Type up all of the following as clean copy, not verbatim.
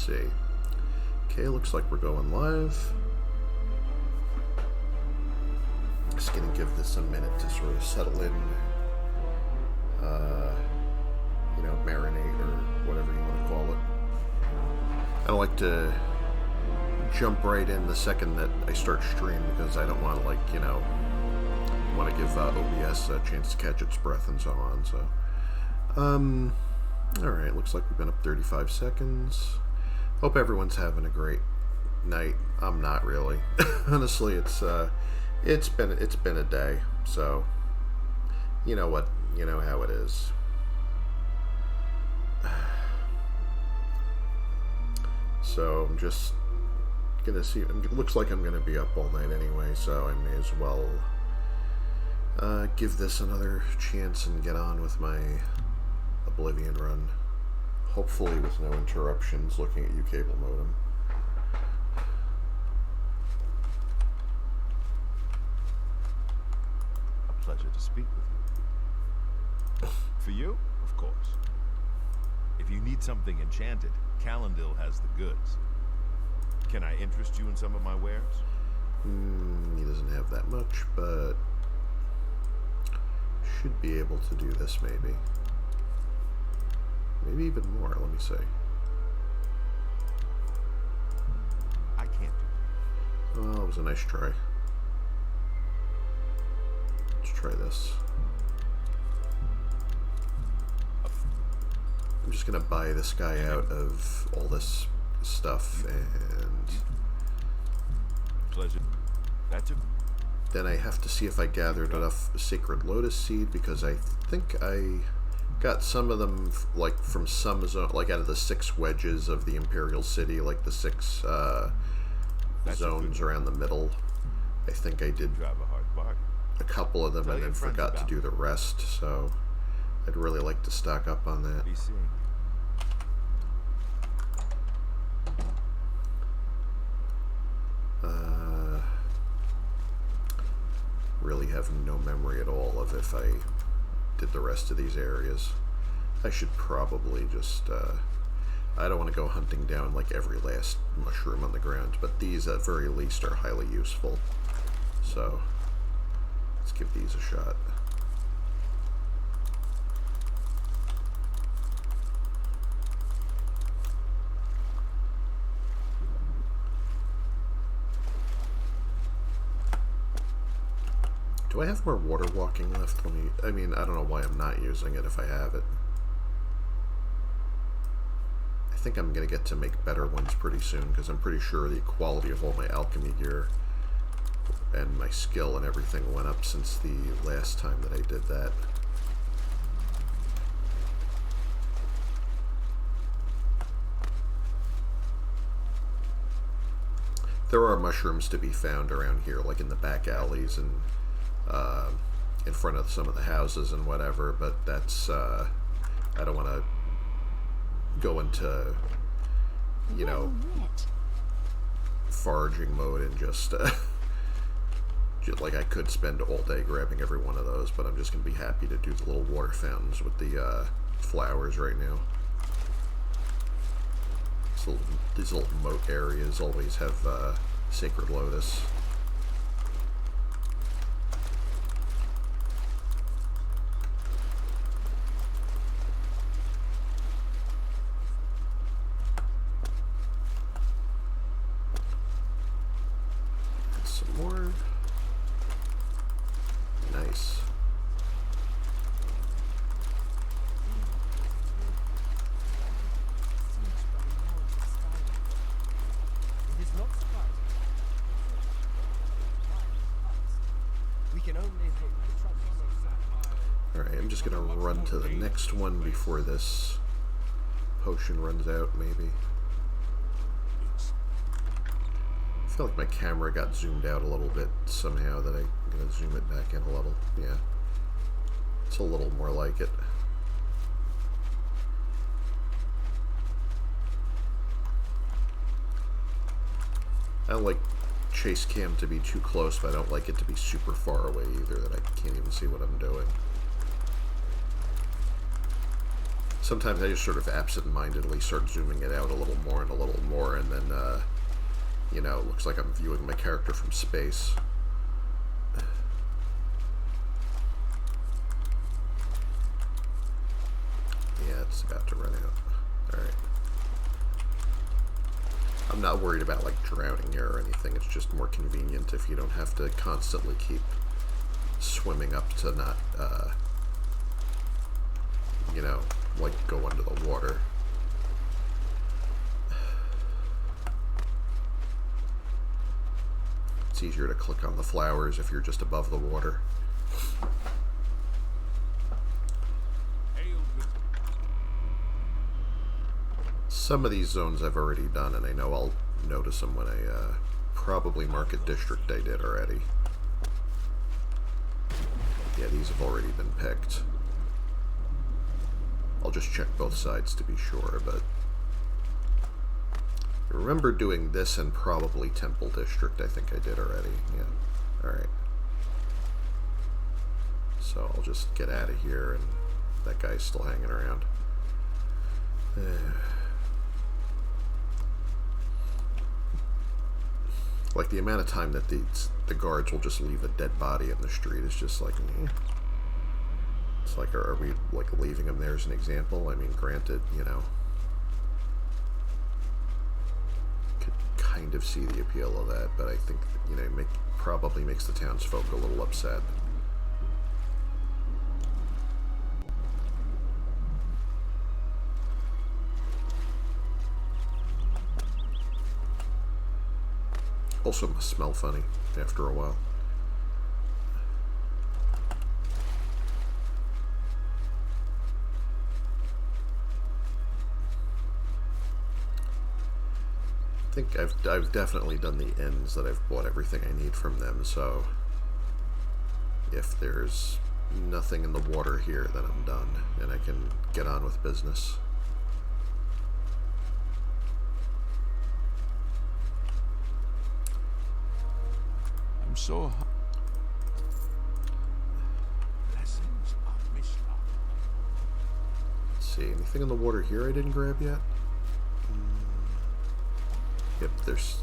see. Okay, looks like we're going live. Just gonna give this a minute to sort of settle in. You know, marinate or whatever you want to call it. I don't like to jump right in the second that I start stream because I don't want to, like, you know, want to give OBS a chance to catch its breath and so on. So, alright, looks like we've been up 35 seconds. Hope everyone's having a great night. I'm not really. Honestly, it's been a day, so you know what, you know how it is. So I'm just gonna see. It looks like I'm gonna be up all night anyway, so I may as well give this another chance and get on with my Oblivion run. Hopefully with no interruptions. Looking at you, cable modem. A pleasure to speak with you. For you, of course. If you need something enchanted, Calendil has the goods. Can I interest you in some of my wares? He doesn't have that much, but should be able to do this maybe. Maybe even more, let me see. I can't do Oh, it was a nice try. Let's try this. I'm just gonna buy this guy out of all this stuff, and pleasure. That's it. Then I have to see if I gathered enough Sacred Lotus Seed, because I think I got some of them like from some zone, like out of the 6 wedges of the Imperial City, like the 6 zones around the middle. I think I did a couple of them and then forgot to do the rest, so I'd really like to stock up on that. Really have no memory at all of if I did the rest of these areas. I should probably just, I don't want to go hunting down like every last mushroom on the ground, but these at very least are highly useful. So, let's give these a shot. Do I have more water walking left? I mean, I don't know why I'm not using it if I have it. I think I'm going to get to make better ones pretty soon, because I'm pretty sure the quality of all my alchemy gear and my skill and everything went up since the last time that I did that. There are mushrooms to be found around here, like in the back alleys and in front of some of the houses and whatever, but that's, I don't want to go into, you know, foraging mode and just like I could spend all day grabbing every one of those, but I'm just going to be happy to do the little water fountains with the flowers right now. So these little moat areas always have Sacred Lotus. To the next one before this potion runs out, maybe. I feel like my camera got zoomed out a little bit somehow, that I'm going to zoom it back in a little. Yeah. It's a little more like it. I don't like chase cam to be too close, but I don't like it to be super far away either, that I can't even see what I'm doing. sometimes I just sort of absent-mindedly start zooming it out a little more and then, you know, it looks like I'm viewing my character from space. Yeah, it's about to run out. Alright. I'm not worried about, like, drowning here or anything. It's just more convenient if you don't have to constantly keep swimming up to not, you know, like, go under the water. It's easier to click on the flowers if you're just above the water. Some of these zones I've already done, and I know I'll notice them when I probably mark a district I did already. Yeah, these have already been picked. I'll just check both sides to be sure, but I remember doing this and probably Temple District. I think I did already. Yeah. Alright. So I'll just get out of here, and that guy's still hanging around. Like, the amount of time that the guards will just leave a dead body in the street is just like, eh. It's like, are we, like, leaving him there as an example? I mean, granted, you know, could kind of see the appeal of that, but I think, you know, probably makes the townsfolk a little upset. Also must smell funny after a while. I think I've definitely done the inns that I've bought everything I need from them, so if there's nothing in the water here, then I'm done and I can get on with business. So blessings of Mishra. Let's see, anything in the water here I didn't grab yet? Yep, there's...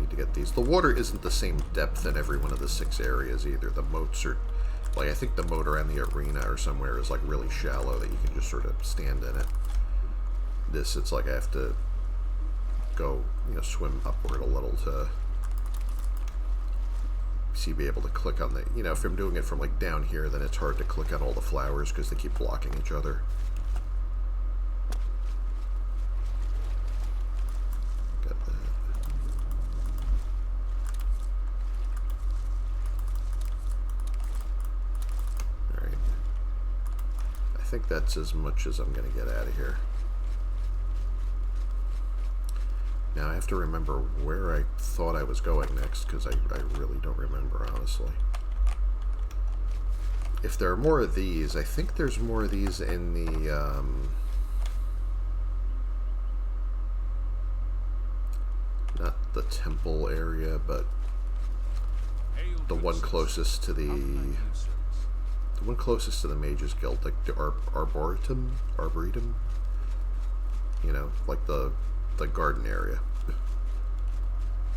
need to get these. The water isn't the same depth in every one of the 6 areas either. The moats are... like, I think the moat around the arena or somewhere is, like, really shallow that you can just sort of stand in it. This, it's like I have to go, you know, swim upward a little to... see, be able to click on the, you know, if I'm doing it from like down here, then it's hard to click on all the flowers because they keep blocking each other. Got that. Alright. I think that's as much as I'm going to get out of here. Now I have to remember where I thought I was going next, because I really don't remember, honestly. If there are more of these, I think there's more of these in the, not the temple area, but the one closest to the Mages Guild, like the Arboretum? You know, like the garden area.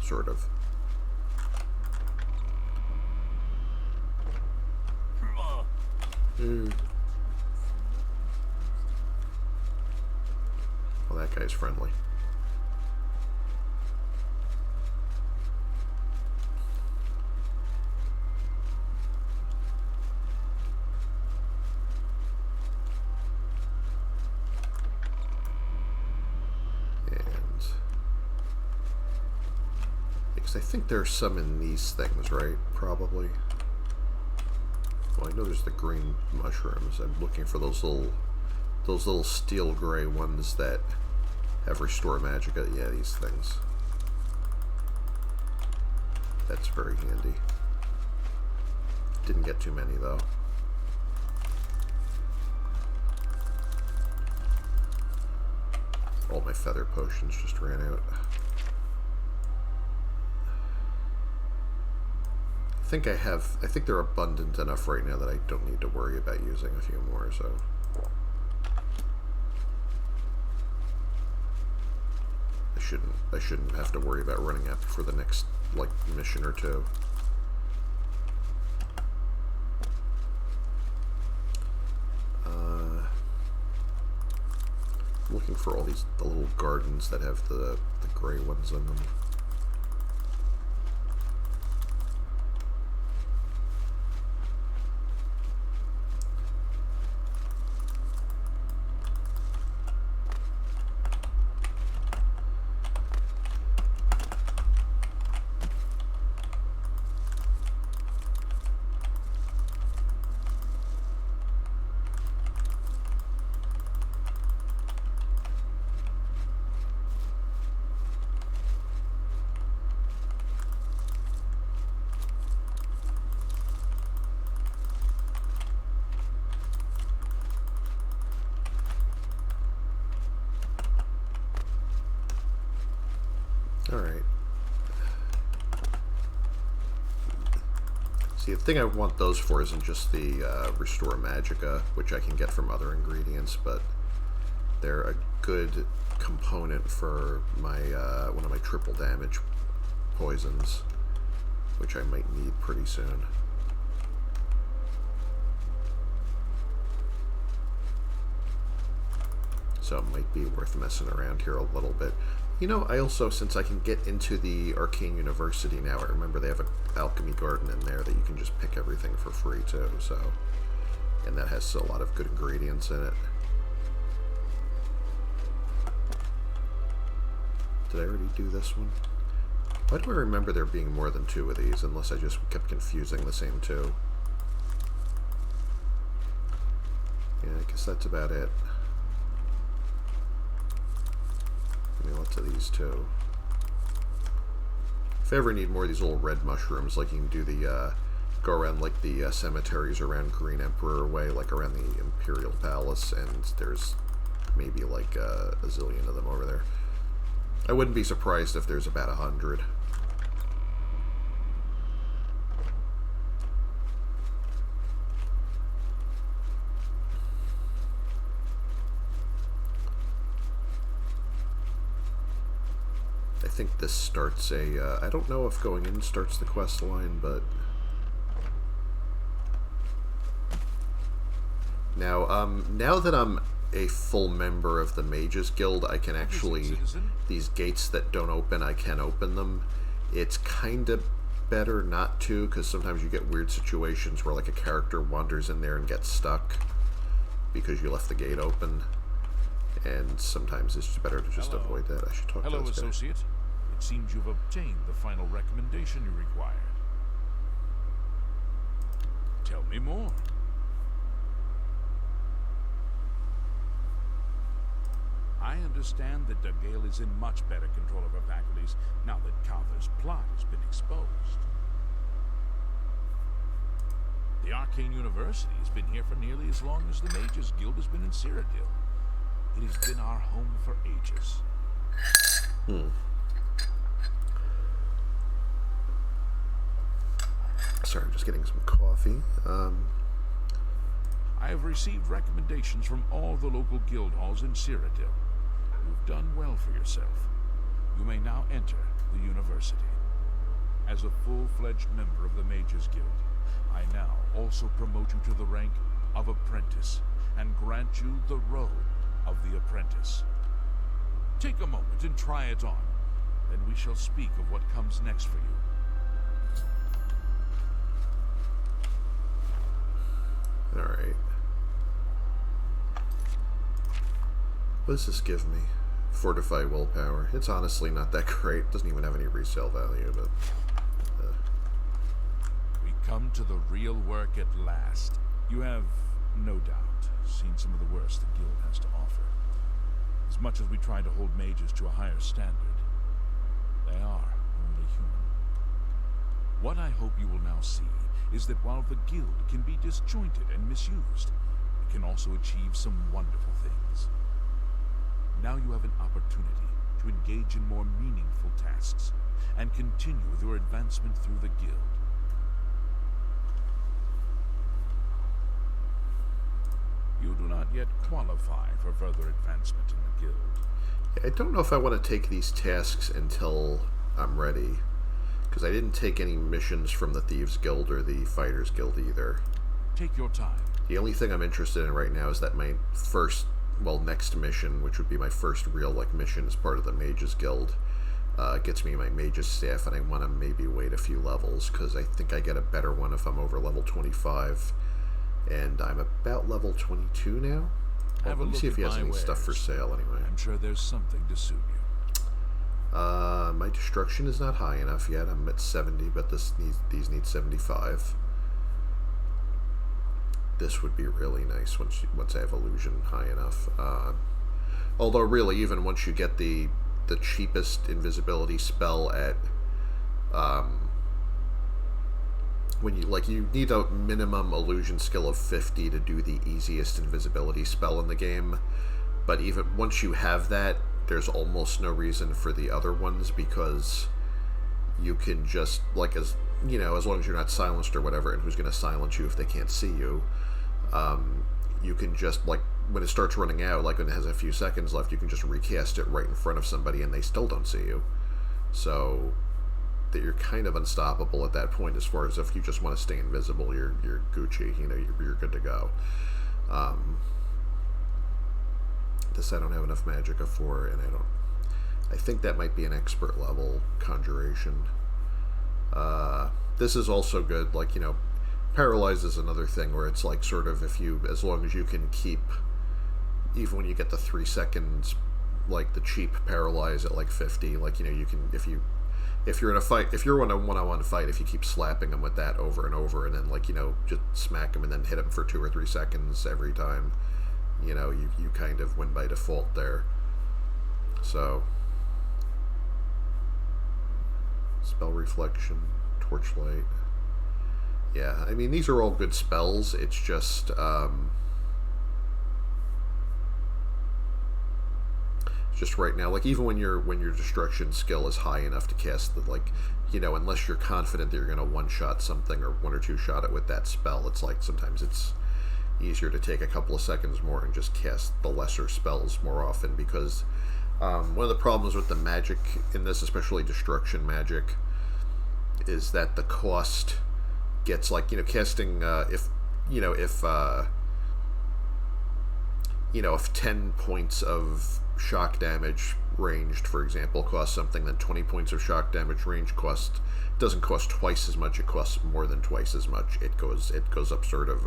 Sort of. Well, that guy's friendly. I think there's some in these things, right? Probably. Well, I know there's the green mushrooms. I'm looking for those little steel gray ones that have restore magicka. Yeah, these things. That's very handy. Didn't get too many though. All my feather potions just ran out. I think they're abundant enough right now that I don't need to worry about using a few more, so. shouldn't have to worry about running out for the next like mission or two. Looking for all the little gardens that have the gray ones in them. Alright. See, the thing I want those for isn't just the Restore Magicka, which I can get from other ingredients, but they're a good component for my one of my triple damage poisons, which I might need pretty soon. So it might be worth messing around here a little bit. You know, I also, since I can get into the Arcane University now, I remember they have an alchemy garden in there that you can just pick everything for free too, so... And that has a lot of good ingredients in it. Did I already do this one? Why do I remember there being more than 2 of these, unless I just kept confusing the same 2? Yeah, I guess that's about it. Lots of these too. If I ever need more of these little red mushrooms, like you can do the go around like the cemeteries around Green Emperor way, like around the Imperial Palace, and there's maybe like a zillion of them over there. I wouldn't be surprised if there's about 100. I think this starts a, I don't know if going in starts the quest line, but... Now that I'm a full member of the Mages Guild, I can actually, these gates that don't open, I can open them. It's kind of better not to, because sometimes you get weird situations where like a character wanders in there and gets stuck because you left the gate open. And sometimes it's just better to just avoid that. I should talk to this guy. Hello, associate. It seems you've obtained the final recommendation you required. Tell me more. I understand that Dagale is in much better control of her faculties now that Calther's plot has been exposed. The Arcane University has been here for nearly as long as the Mages Guild has been in Cyrodiil. It has been our home for ages. Sorry, I'm just getting some coffee. I have received recommendations from all the local guild halls in Cyrodiil. You've done well for yourself. You may now enter the university. As a full-fledged member of the Mages Guild, I now also promote you to the rank of apprentice and grant you the robe of the apprentice. Take a moment and try it on. Then we shall speak of what comes next for you. Alright. What does this give me? Fortify willpower. It's honestly not that great. It doesn't even have any resale value, but... We come to the real work at last. You have, no doubt, seen some of the worst the guild has to offer. As much as we try to hold mages to a higher standard, they are only human. What I hope you will now see is that while the guild can be disjointed and misused, it can also achieve some wonderful things. Now you have an opportunity to engage in more meaningful tasks and continue your advancement through the guild. You do not not yet qualify for further advancement in the guild. I don't know if I want to take these tasks until I'm ready, because I didn't take any missions from the Thieves Guild or the Fighters Guild either. Take your time. The only thing I'm interested in right now is that my next mission, which would be my first real, mission as part of the Mages Guild, gets me my Mages staff, and I want to maybe wait a few levels, because I think I get a better one if I'm over level 25, and I'm about level 22 now. Well, let me see if he has any stuff for sale anyway. I'm sure there's something to suit you. My destruction is not high enough yet. I'm at 70, but these need 75. This would be really nice once I have illusion high enough. Although really, even once you get the cheapest invisibility spell at when you need a minimum illusion skill of 50 to do the easiest invisibility spell in the game, but even once you have that, there's almost no reason for the other ones, because you can just, as long as you're not silenced or whatever, and who's going to silence you if they can't see you, you can just, when it starts running out, when it has a few seconds left, you can just recast it right in front of somebody and they still don't see you. So that you're kind of unstoppable at that point, as far as if you just want to stay invisible, you're Gucci, you're good to go. This I don't have enough magicka for, and I think that might be an expert level conjuration. This is also good, paralyze is another thing where it's sort of, as long as you can keep, even when you get the 3 seconds, the cheap paralyze at 50, you can, if you're in a fight, if you're in a one-on-one fight, if you keep slapping them with that over and over, and then just smack them and then hit them for 2 or 3 seconds every time, you kind of win by default there. So spell reflection, torchlight. Yeah, I mean, these are all good spells. It's just, right now, even when your destruction skill is high enough to cast the, unless you're confident that you're going to one-shot something or 1 or 2 shot it with that spell, it's sometimes it's easier to take a couple of seconds more and just cast the lesser spells more often, because one of the problems with the magic in this, especially destruction magic, is that the cost gets casting if 10 points of shock damage ranged, for example, costs something, then 20 points of shock damage range doesn't cost twice as much, it costs more than twice as much. It goes up sort of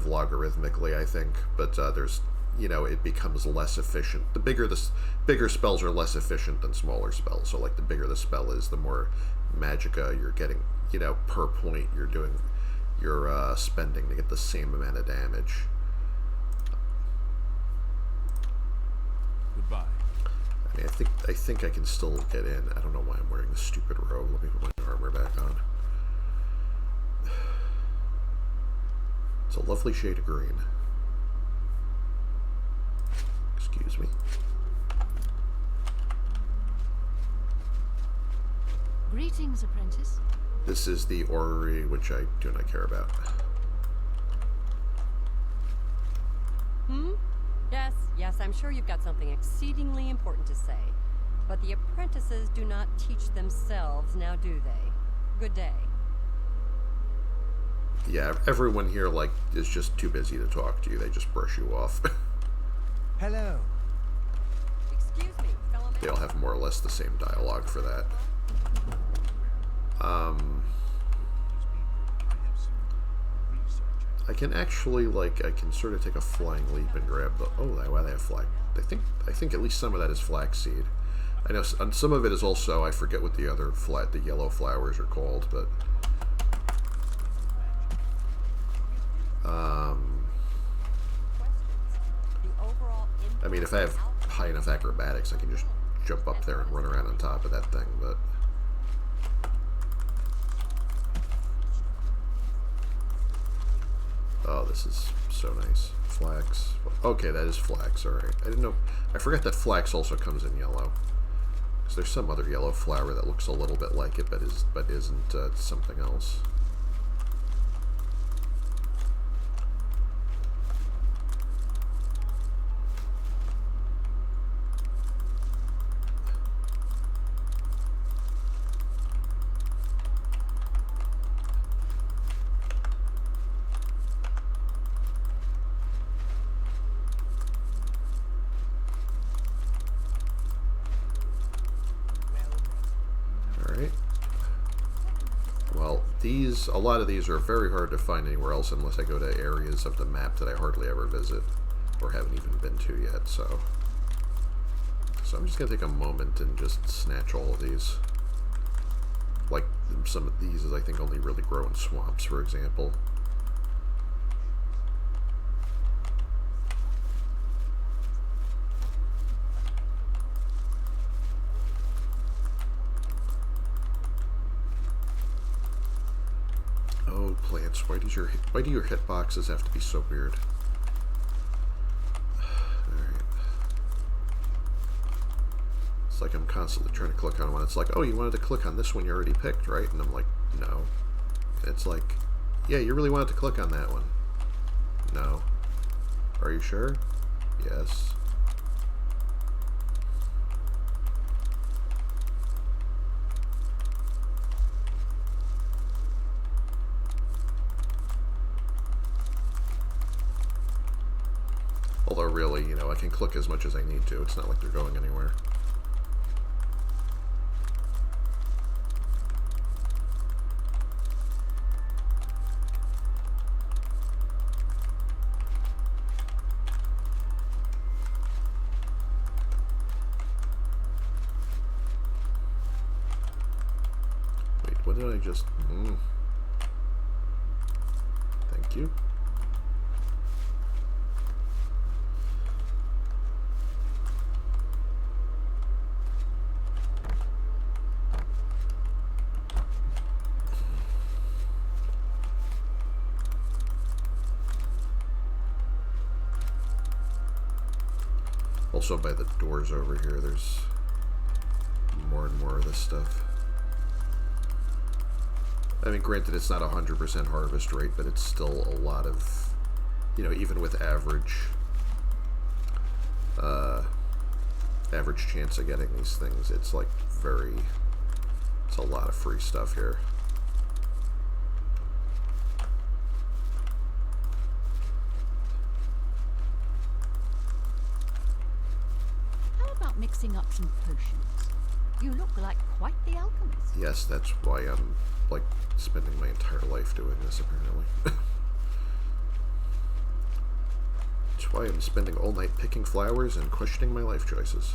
logarithmically, I think, but there's it becomes less efficient. The bigger spells are less efficient than smaller spells, so the bigger the spell is, the more magicka you're getting, per point you're spending to get the same amount of damage. Goodbye. I mean, I think I can still get in. I don't know why I'm wearing this stupid robe. Let me put my armor back on. It's a lovely shade of green. Excuse me. Greetings, apprentice. This is the orrery, which I do not care about. Yes, I'm sure you've got something exceedingly important to say. But the apprentices do not teach themselves, now do they? Good day. Yeah, everyone here, is just too busy to talk to you. They just brush you off. Hello. Excuse me, fellow man. They all have more or less the same dialogue for that. I can actually, I can sort of take a flying leap and grab the... Oh, wow, they have flag... I think at least some of that is flaxseed. I know some of it is also... I forget what the other the yellow flowers are called, but... I mean, if I have high enough acrobatics, I can just jump up there and run around on top of that thing, but... Oh, this is so nice. Flax. Okay, that is flax, alright. I didn't know... I forgot that flax also comes in yellow. Because there's some other yellow flower that looks a little bit like it, but isn't something else. these, a lot of these are very hard to find anywhere else unless I go to areas of the map that I hardly ever visit or haven't even been to yet, so I'm just gonna take a moment and just snatch all of these. Like, some of these is, I think, only really grow in swamps, for example. Oh, plants, why do your hitboxes have to be so weird? Alright. It's like I'm constantly trying to click on one. It's like, oh, you wanted to click on this one you already picked, right? And I'm like, no. It's like, yeah, you really wanted to click on that one. No. Are you sure? Yes. Although really, you know, I can click as much as I need to. It's not like they're going anywhere. Wait, what did I just... Thank you. Also, by the doors over here, there's more and more of this stuff. I mean, granted, it's not 100% harvest rate, but it's still a lot of, you know, even with average chance of getting these things, it's like it's a lot of free stuff here. Mixing up some potions. You look like quite the alchemist. Yes, that's why I'm, like, spending my entire life doing this, apparently. That's why I'm spending all night picking flowers and questioning my life choices.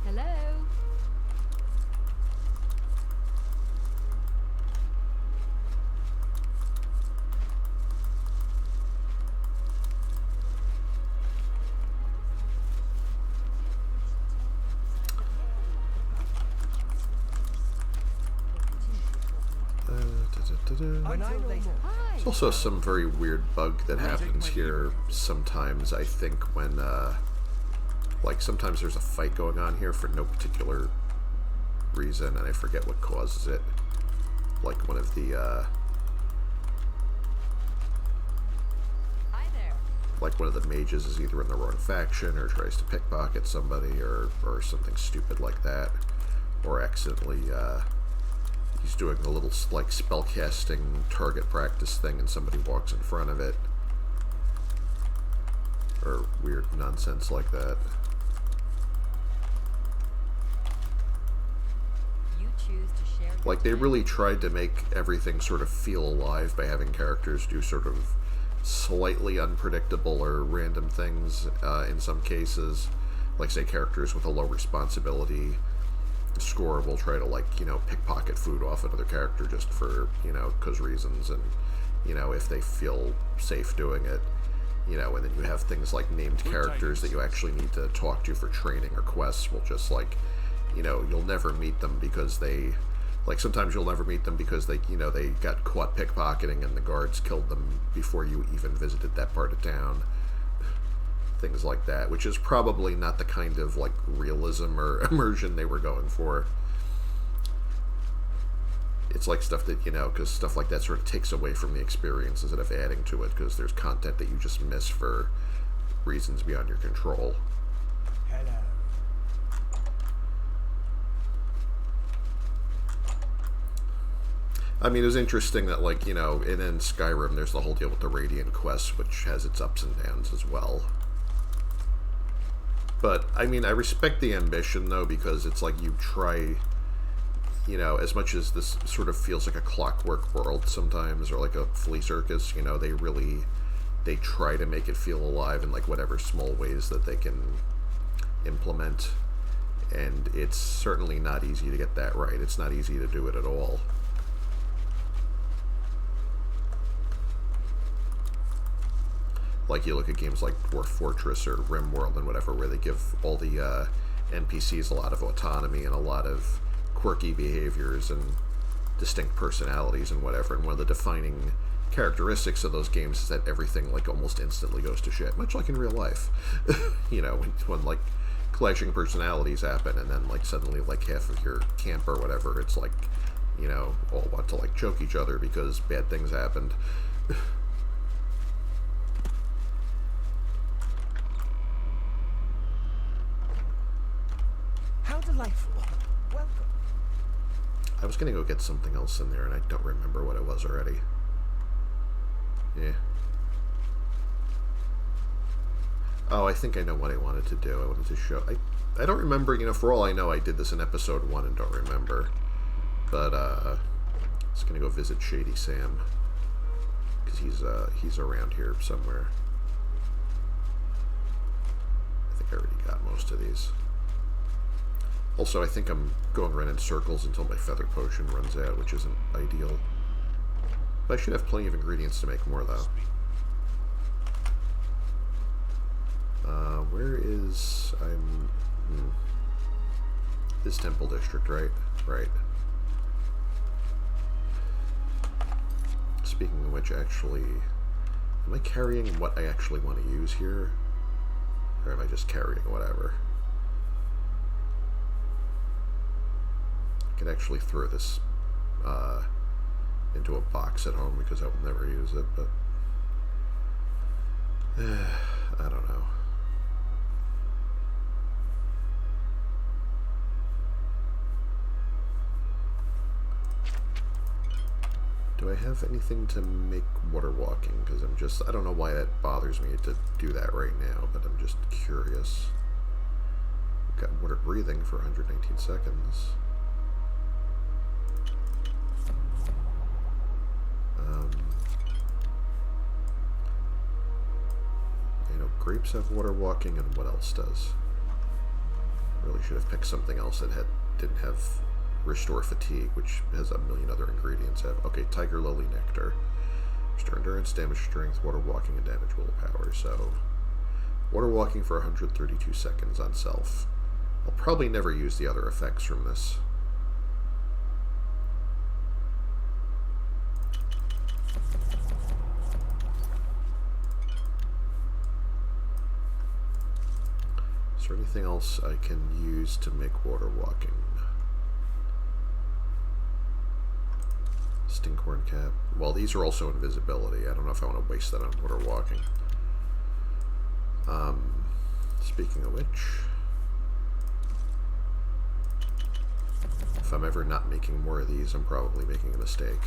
Hello. There's also some very weird bug that happens here sometimes, I think, when, like, sometimes there's a fight going on here for no particular reason, and I forget what causes it. Like, one of the, like, one of the mages is either in the wrong faction, or tries to pickpocket somebody, or something stupid like that. Or accidentally, he's doing a little, like, spellcasting target practice thing and somebody walks in front of it. Or weird nonsense like that. You choose to share Like, they really tried to make everything sort of feel alive by having characters do sort of slightly unpredictable or random things in some cases. Like, say, characters with a low responsibility score will try to, like, you know, pickpocket food off another character just for, you know, cause reasons, and, you know, if they feel safe doing it, you know. And then you have things like named characters that you actually need to talk to for training or quests will just, like, you know, you'll never meet them because they Like, sometimes you'll never meet them because they got caught pickpocketing and the guards killed them before you even visited that part of town. Things like that, which is probably not the kind of, like, realism or immersion they were going for. It's like stuff that, because stuff like that sort of takes away from the experience instead of adding to it, because there's content that you just miss for reasons beyond your control. Hello. I mean, it was interesting that, like, and in Skyrim, there's the whole deal with the Radiant Quest, which has its ups and downs as well. But, I mean, I respect the ambition, though, because it's like you try, as much as this sort of feels like a Clockwork World sometimes, or like a flea circus, they try to make it feel alive in, like, whatever small ways that they can implement. And it's certainly not easy to get that right. It's not easy to do it at all. Like, you look at games like Dwarf Fortress or RimWorld and whatever, where they give all the NPCs a lot of autonomy and a lot of quirky behaviors and distinct personalities and whatever. And one of the defining characteristics of those games is that everything, like, almost instantly goes to shit, much like in real life. when like, clashing personalities happen, and then, like, suddenly, like, half of your camp or whatever, it's like, all want to, like, choke each other because bad things happened. How delightful. Welcome. I was gonna go get something else in there, and I don't remember what it was already. Yeah. Oh, I think I know what I wanted to do. I wanted to show... I don't remember, for all I know, I did this in episode 1 and don't remember. But, I was gonna go visit Shady Sam. Because he's around here somewhere. I think I already got most of these. Also, I think I'm going around in circles until my feather potion runs out, which isn't ideal. But I should have plenty of ingredients to make more, though. Where is... This Temple District, right? Right. Speaking of which, actually... Am I carrying what I actually want to use here? Or am I just carrying whatever? I could actually throw this into a box at home because I will never use it, but I don't know. Do I have anything to make water walking? Because I don't know why that bothers me to do that right now, but I'm just curious. I've got water breathing for 119 seconds. Grapes have water walking, and what else does? Really should have picked something else that didn't have restore fatigue, which has a million other ingredients. Okay, tiger lily nectar, restore endurance, damage strength, water walking, and damage willpower. So, water walking for 132 seconds on self. I'll probably never use the other effects from this. Is there anything else I can use to make water walking? Stinkhorn cap. Well, these are also invisibility. I don't know if I want to waste that on water walking. Speaking of which, if I'm ever not making more of these, I'm probably making a mistake.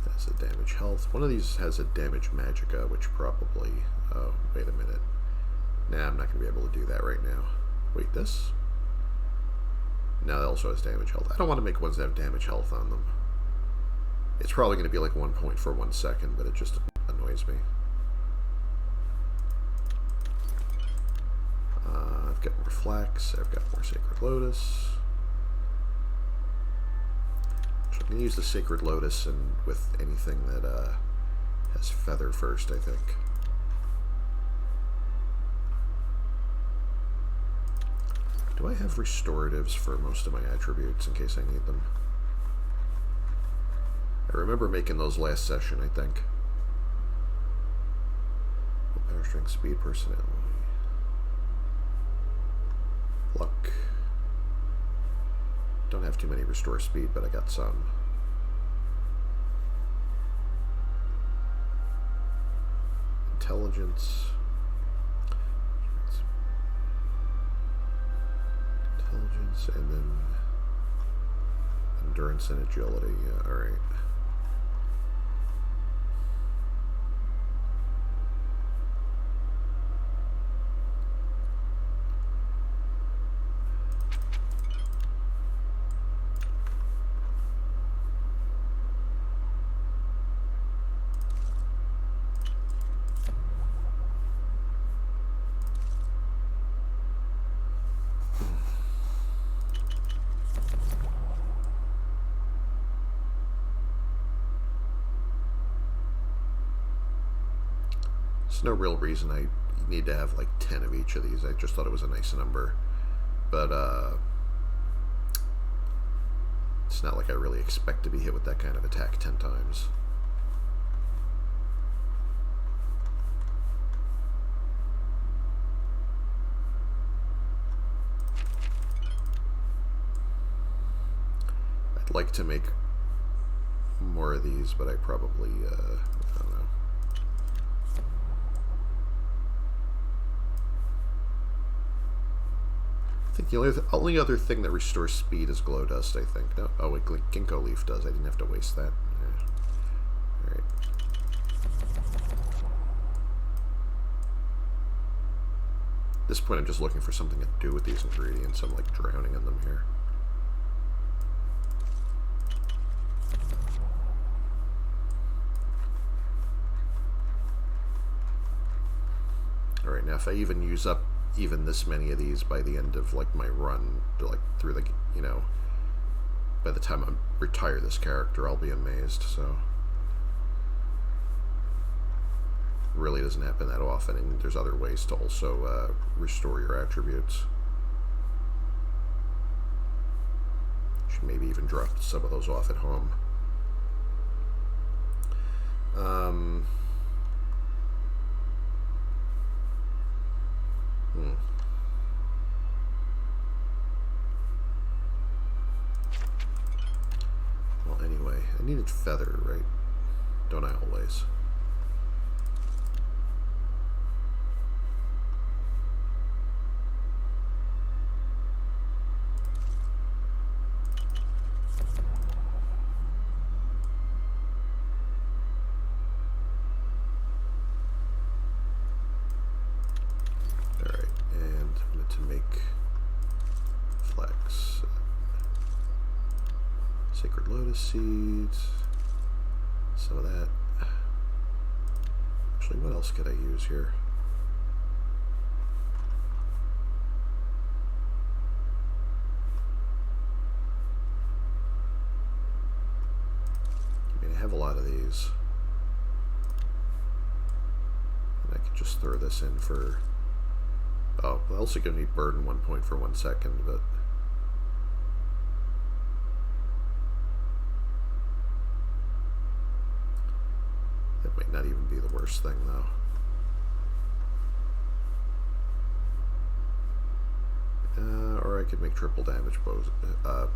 That's a damage health. One of these has a damage magicka, which probably... Oh, wait a minute. Nah, I'm not going to be able to do that right now. Wait, this? No, that also has damage health. I don't want to make ones that have damage health on them. It's probably going to be like 1 point for 1 second, but it just annoys me. I've got more flax. I've got more Sacred Lotus. So I'm going to use the Sacred Lotus and with anything that has feather first, I think. Do I have restoratives for most of my attributes in case I need them? I remember making those last session, I think. Power, strength, speed, personality. Luck. Don't have too many restore speed, but I got some. Intelligence. Intelligence, and then endurance and agility. Yeah, alright. There's no real reason I need to have like 10 of each of these. I just thought it was a nice number. But it's not like I really expect to be hit with that kind of attack 10 times. I'd like to make more of these, but I probably, I don't know. I think the only other thing that restores speed is glow dust, I think. No, oh wait, ginkgo leaf does. I didn't have to waste that. Yeah. Alright. At this point I'm just looking for something to do with these ingredients. I'm like drowning in them here. Alright, now if I even use up even this many of these by the end of like my run, like through the, you know, by the time I retire this character, I'll be amazed. So really doesn't happen that often, and there's other ways to also restore your attributes. Should maybe even drop some of those off at home. Well, anyway, I needed feather, right? Don't I always? Seeds, some of that. Actually, what else could I use here? I mean, I have a lot of these. And I could just throw this in for... Oh, I also gonna need burden 1 point for 1 second, but... That might not even be the worst thing, though. Or I could make triple damage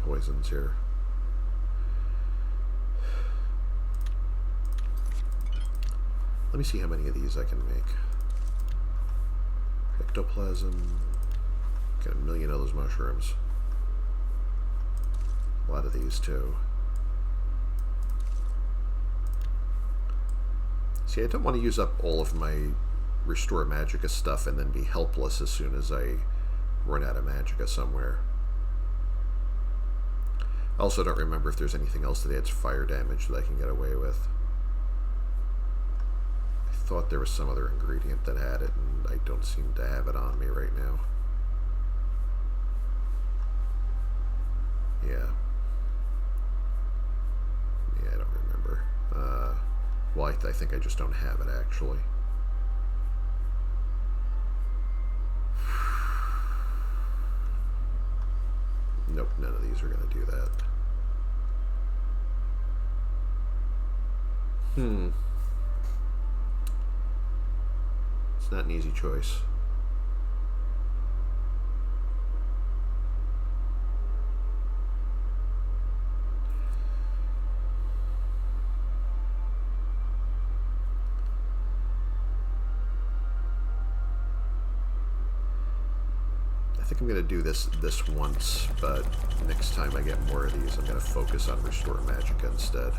poisons here. Let me see how many of these I can make. Ectoplasm. Got a million of those mushrooms. A lot of these, too. See, I don't want to use up all of my Restore Magicka stuff and then be helpless as soon as I run out of Magicka somewhere. I also don't remember if there's anything else that adds fire damage that I can get away with. I thought there was some other ingredient that had it, and I don't seem to have it on me right now. Yeah. Yeah, I don't remember. Well, I think I just don't have it, actually. Nope, none of these are going to do that. It's not an easy choice. I think I'm going to do this once, but next time I get more of these, I'm going to focus on Restore Magicka instead.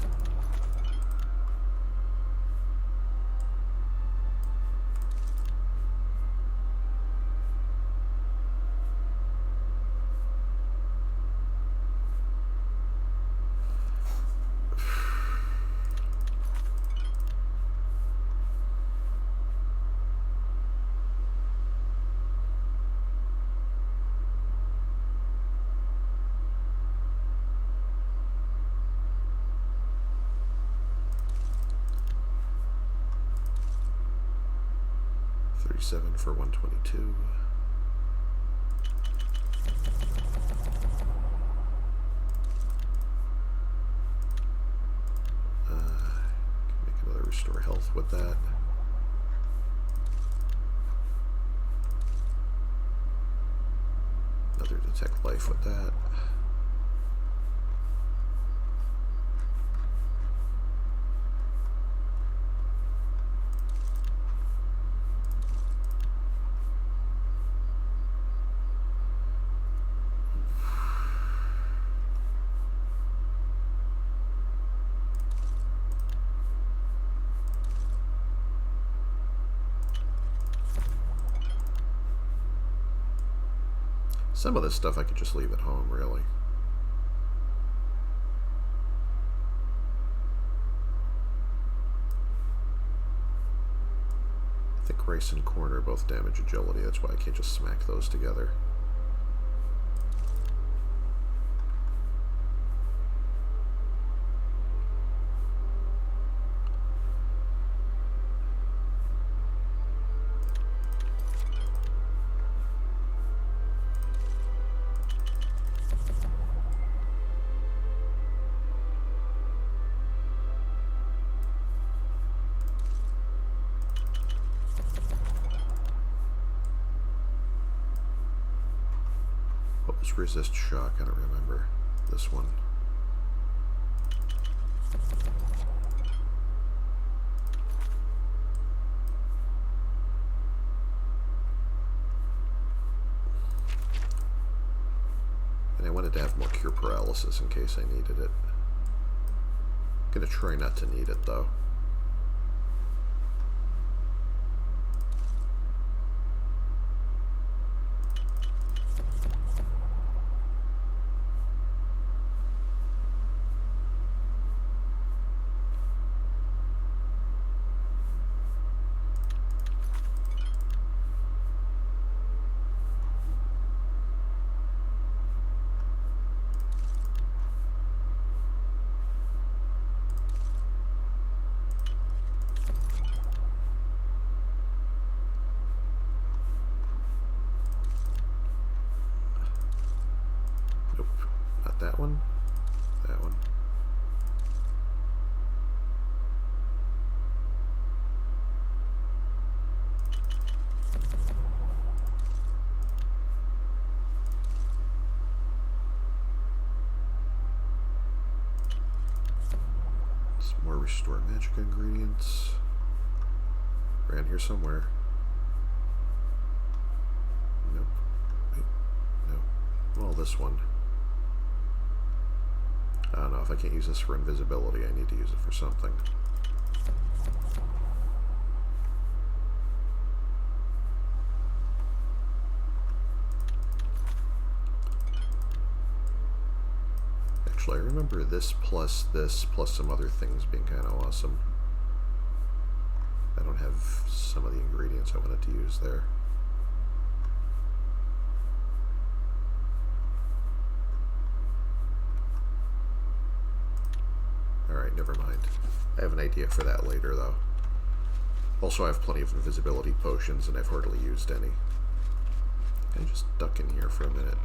For 122. Can make another Restore Health with that. Another Detect Life with that. Some of this stuff I could just leave at home, really. I think Race and Corner both damage agility, that's why I can't just smack those together. Resist Shock, I don't remember this one. And I wanted to have more Cure Paralysis in case I needed it. I'm gonna try not to need it though. That one? That one. Some more Restore Magicka ingredients. Around here somewhere. Nope. Wait. No. Well, this one. I don't know, if I can't use this for invisibility, I need to use it for something. Actually, I remember this plus some other things being kind of awesome. I don't have some of the ingredients I wanted to use there. Alright, never mind. I have an idea for that later, though. Also, I have plenty of invisibility potions, and I've hardly used any. Can I just duck in here for a minute?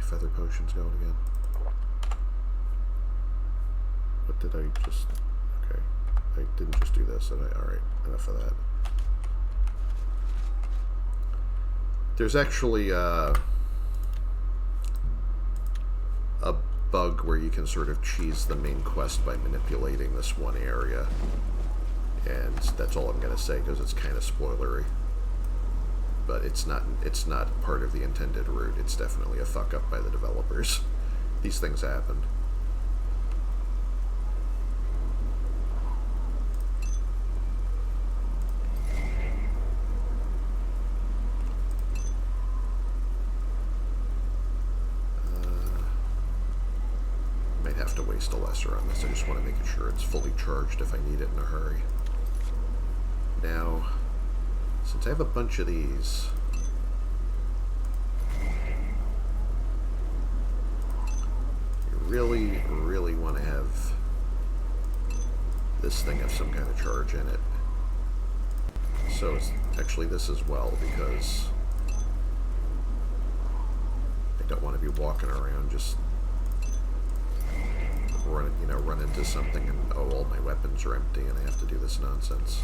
feather potion's going again. What did I just... Okay. I didn't just do this, did I? Alright, enough of that. There's actually a bug where you can sort of cheese the main quest by manipulating this one area. And that's all I'm going to say, because it's kind of spoilery. But it's not part of the intended route. It's definitely a fuck-up by the developers. These things happened. Might have to waste a lesser on this. I just want to make sure it's fully charged if I need it in a hurry. Now, since I have a bunch of these, you really, really want to have this thing have some kind of charge in it. So it's actually this as well, because I don't want to be walking around just run into something and all my weapons are empty and I have to do this nonsense.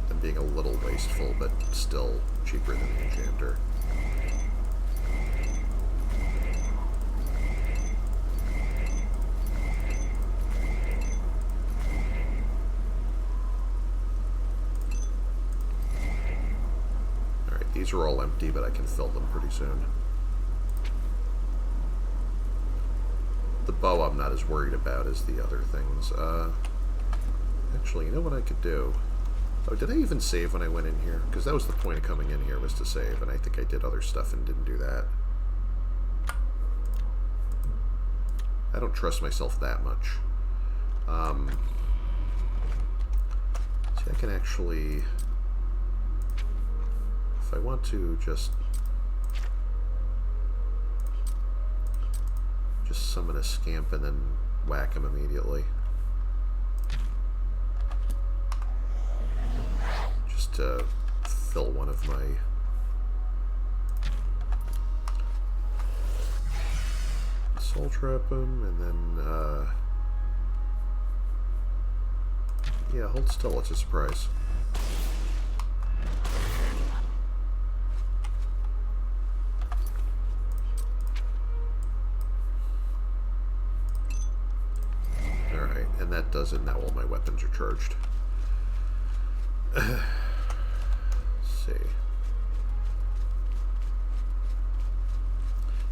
I'm being a little wasteful, but still cheaper than the enchanter. These are all empty, but I can fill them pretty soon. The bow I'm not as worried about as the other things. Actually, you know what I could do? Oh, did I even save when I went in here? Because that was the point of coming in here, was to save, and I think I did other stuff and didn't do that. I don't trust myself that much. See, I can actually... I want to just summon a scamp and then whack him immediately. Just to fill one of my soul trap him, and then yeah, hold still, it's a surprise. And that does it. Now all my weapons are charged. Let's see.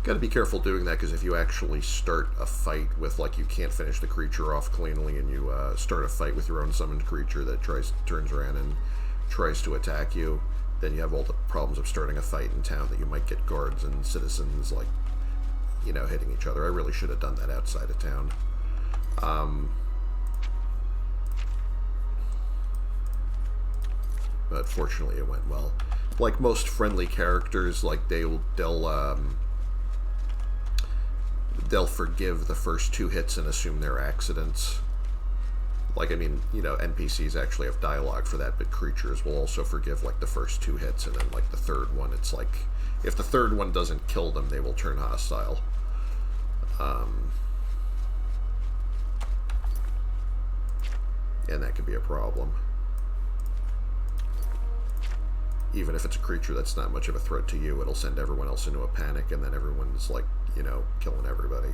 Got to be careful doing that, because if you actually start a fight with, like, you can't finish the creature off cleanly, and you start a fight with your own summoned creature that turns around and tries to attack you, then you have all the problems of starting a fight in town, that you might get guards and citizens, like, you know, hitting each other. I really should have done that outside of town. But fortunately it went well. Like most friendly characters, like they'll forgive the first 2 hits and assume they're accidents. Like, I mean, you know, NPCs actually have dialogue for that, but creatures will also forgive, like, the first 2 hits, and then, like, the third one, it's like, if the third one doesn't kill them, they will turn hostile. And that can be a problem. Even if it's a creature that's not much of a threat to you, it'll send everyone else into a panic, and then everyone's, like, you know, killing everybody.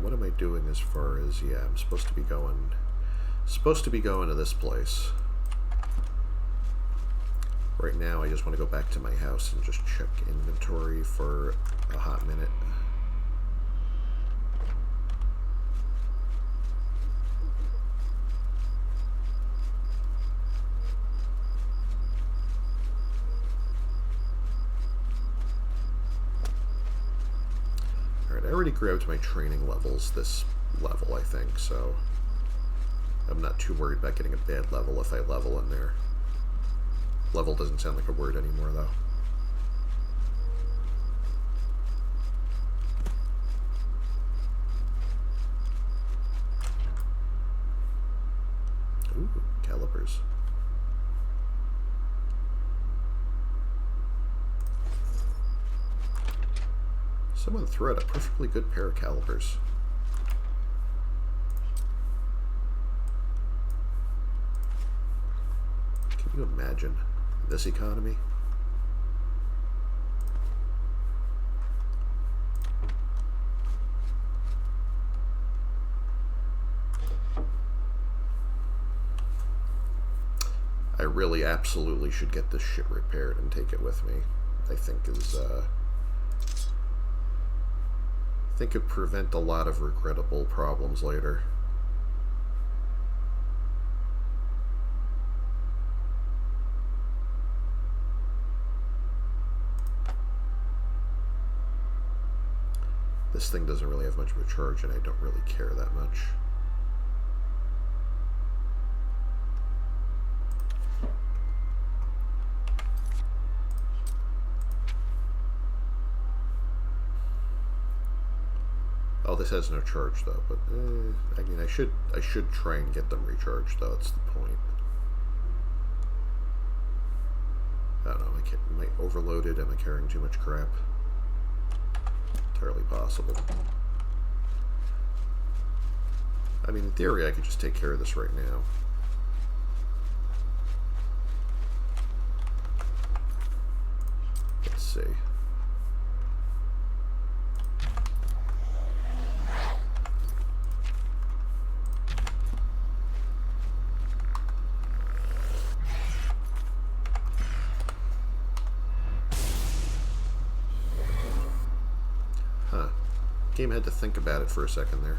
What am I doing as far as, yeah, I'm supposed to be going to this place. Right now I just want to go back to my house and just check inventory for a hot minute. already grabbed my training levels this level, I think, so I'm not too worried about getting a bad level if I level in there. Level doesn't sound like a word anymore, though. Ooh, calipers. Someone threw out a perfectly good pair of calipers. Can you imagine this economy? I really absolutely should get this shit repaired and take it with me. I think could prevent a lot of regrettable problems later. This thing doesn't really have much of a charge, and I don't really care that much. Oh, this has no charge though, but I mean, I should try and get them recharged though. That's the point. I don't know. Am I overloaded? Am I carrying too much crap? Entirely possible. I mean, in theory, I could just take care of this right now. Let's see. Game had to think about it for a second there.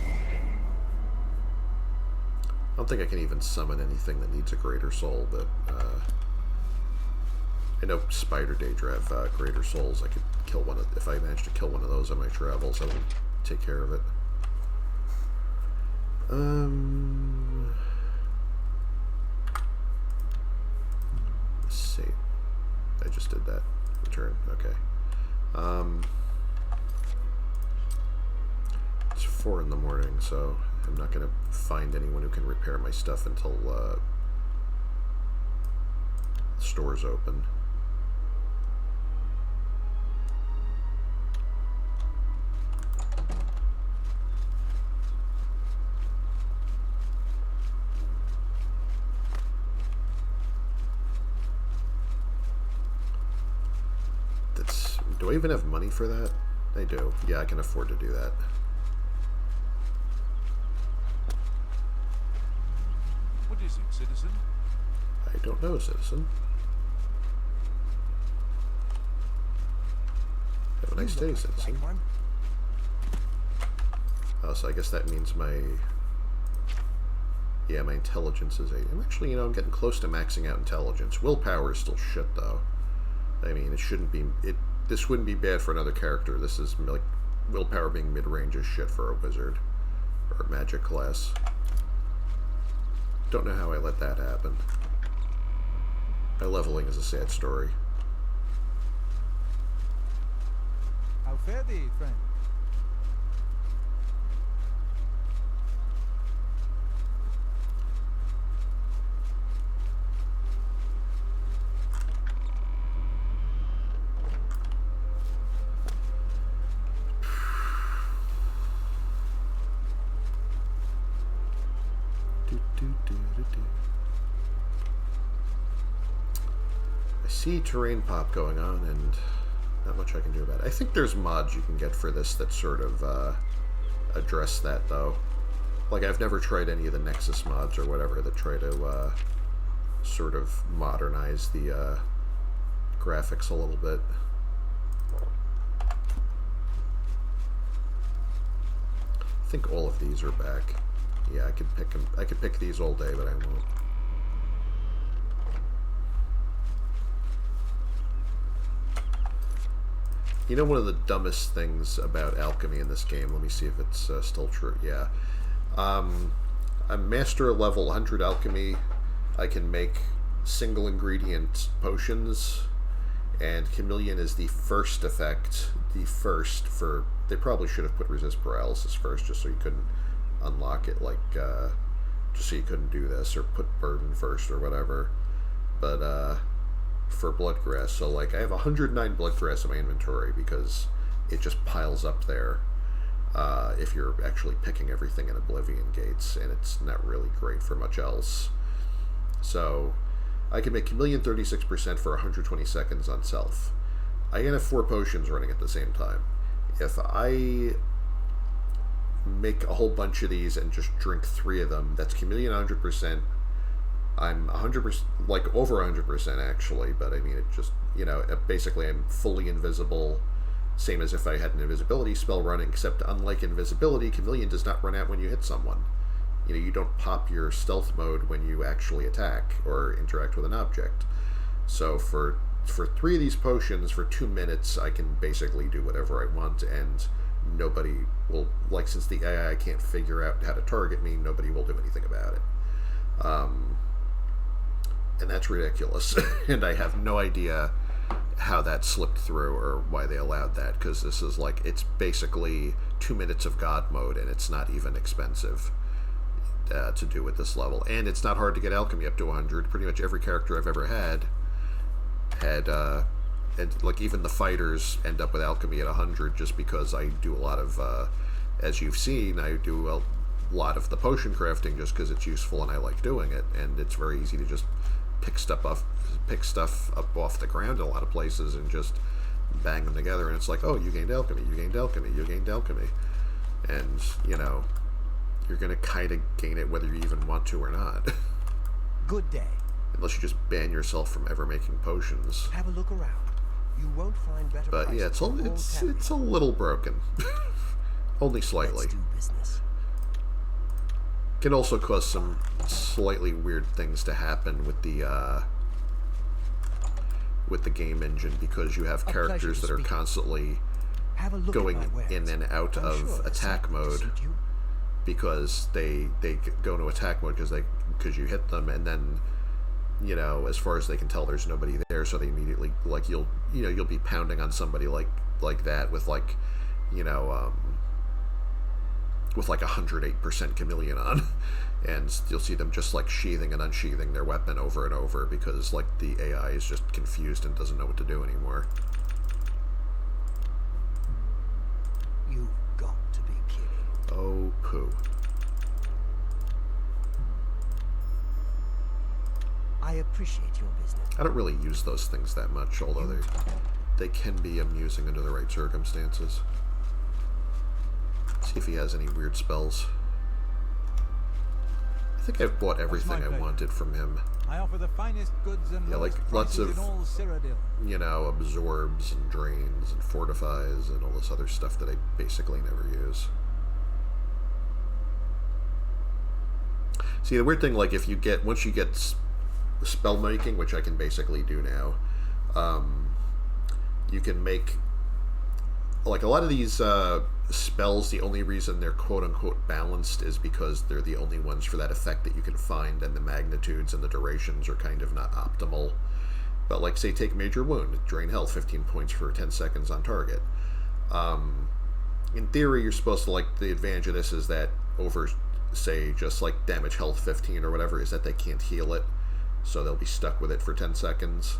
I don't think I can even summon anything that needs a greater soul, but I know Spider Daedra have greater souls. I could kill one of, if I manage to kill one of those on my travels, I will take care of it. Let's see. I just did that. Return. Okay. It's 4 in the morning, so I'm not going to find anyone who can repair my stuff until the store's open. Do I even have money for that? I do. Yeah, I can afford to do that. What is it, citizen? I don't know, citizen. Have a nice day, citizen. Oh, so I guess that means my... Yeah, my intelligence is 8. I'm actually, you know, I'm getting close to maxing out intelligence. Willpower is still shit, though. I mean, it shouldn't be... This wouldn't be bad for another character. This is, like, willpower being mid-range is shit for a wizard. Or a magic class. Don't know how I let that happen. My leveling is a sad story. How fare thee, friend? I see terrain pop going on, and not much I can do about it. I think there's mods you can get for this that sort of address that, though. Like, I've never tried any of the Nexus mods or whatever that try to sort of modernize the graphics a little bit. I think all of these are back. Yeah, I could pick them. I could pick these all day, but I won't. You know, one of the dumbest things about alchemy in this game, let me see if it's still true. Yeah. I'm master level 100 alchemy. I can make single ingredient potions, and Chameleon is the first effect. The first for. They probably should have put resist paralysis first, just so you couldn't unlock it, like, just so you couldn't do this, or put burden first, or whatever. But, for bloodgrass, so, like, I have 109 bloodgrass in my inventory because it just piles up there if you're actually picking everything in Oblivion gates, and it's not really great for much else. So, I can make Chameleon 36% for 120 seconds on self. I can have 4 potions running at the same time. If I make a whole bunch of these and just drink 3 of them, that's Chameleon 100%. I'm 100%, like over 100% actually, but I mean, it just, you know, basically I'm fully invisible, same as if I had an invisibility spell running, except unlike invisibility, Chameleon does not run out when you hit someone. You know, you don't pop your stealth mode when you actually attack or interact with an object. So for 3 of these potions, for 2 minutes, I can basically do whatever I want, and nobody will, like, since the AI can't figure out how to target me, nobody will do anything about it. And that's ridiculous. And I have no idea how that slipped through or why they allowed that, because this is like, it's basically 2 minutes of God mode, and it's not even expensive to do at this level. And it's not hard to get alchemy up to 100. Pretty much every character I've ever had, and like even the fighters end up with alchemy at 100, just because I do a lot of, as you've seen, I do a lot of the potion crafting just because it's useful and I like doing it, and it's very easy to just pick stuff up off the ground in a lot of places and just bang them together, and it's like, oh, you gained alchemy, you gained alchemy, you gained alchemy. And, you know, you're going to kind of gain it whether you even want to or not. Good day. Unless you just ban yourself from ever making potions. Have a look around. You won't find better But yeah, it's a little broken. Only slightly. Let's do business. Can also cause some slightly weird things to happen with the game engine, because you have characters that are constantly going in and out of attack mode, because they go into attack mode because you hit them, and then, you know, as far as they can tell, there's nobody there, so they immediately, like, you'll be pounding on somebody like that with, like, you know, with like 108% Chameleon on, and you'll see them just like sheathing and unsheathing their weapon over and over, because like the AI is just confused and doesn't know what to do anymore. You've got to be kidding. Oh, poo. I appreciate your business. I don't really use those things that much, although they can be amusing under the right circumstances. See if he has any weird spells. I think I've bought everything I wanted from him. I offer the finest goods and Yeah, like lots of, in all Cyrodiil. you know, absorbs and drains and fortifies and all this other stuff that I basically never use. See, the weird thing, like, once you get spell making, which I can basically do now, you can make, like, a lot of these spells, the only reason they're quote-unquote balanced is because they're the only ones for that effect that you can find, and the magnitudes and the durations are kind of not optimal. But, like, say, take Major Wound, drain health, 15 points for 10 seconds on target. In theory, you're supposed to, like, the advantage of this is that over, say, just, like, damage health 15 or whatever, is that they can't heal it, so they'll be stuck with it for 10 seconds.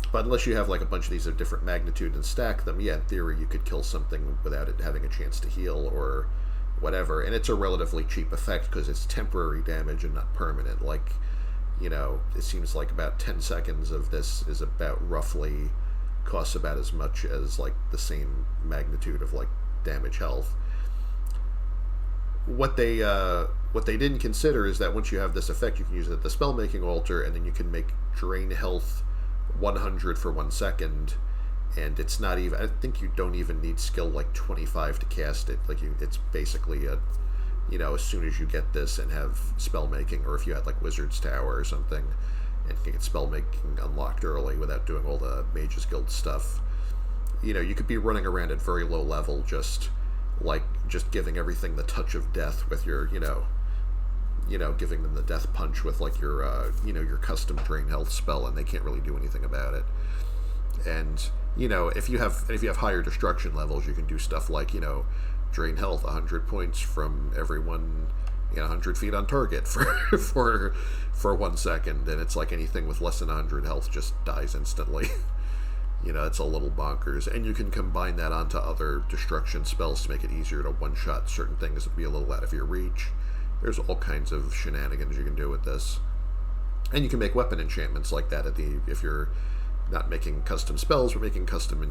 But unless you have like a bunch of these of different magnitude and stack them, yeah, in theory you could kill something without it having a chance to heal or whatever. And it's a relatively cheap effect because it's temporary damage and not permanent. Like, you know, it seems like about 10 seconds of this is about roughly costs about as much as like the same magnitude of like damage health. What they didn't consider is that once you have this effect, you can use it at the spell-making altar, and then you can make drain health 100 for 1 second, and it's not even, I think you don't even need skill like 25 to cast it. Like, it's basically a, you know, as soon as you get this and have spell-making, or if you had like Wizard's Tower or something, and you get spell-making unlocked early without doing all the Mage's Guild stuff, you know, you could be running around at very low level, just giving everything the touch of death with your, giving them the death punch with like your, your custom drain health spell, and they can't really do anything about it. And if you have higher destruction levels, you can do stuff like drain health 100 points from everyone 100 feet on target for 1 second, and it's like anything with less than 100 health just dies instantly. It's a little bonkers, and you can combine that onto other destruction spells to make it easier to one-shot certain things that would be a little out of your reach. There's all kinds of shenanigans you can do with this, and you can make weapon enchantments like that if you're not making custom spells or making custom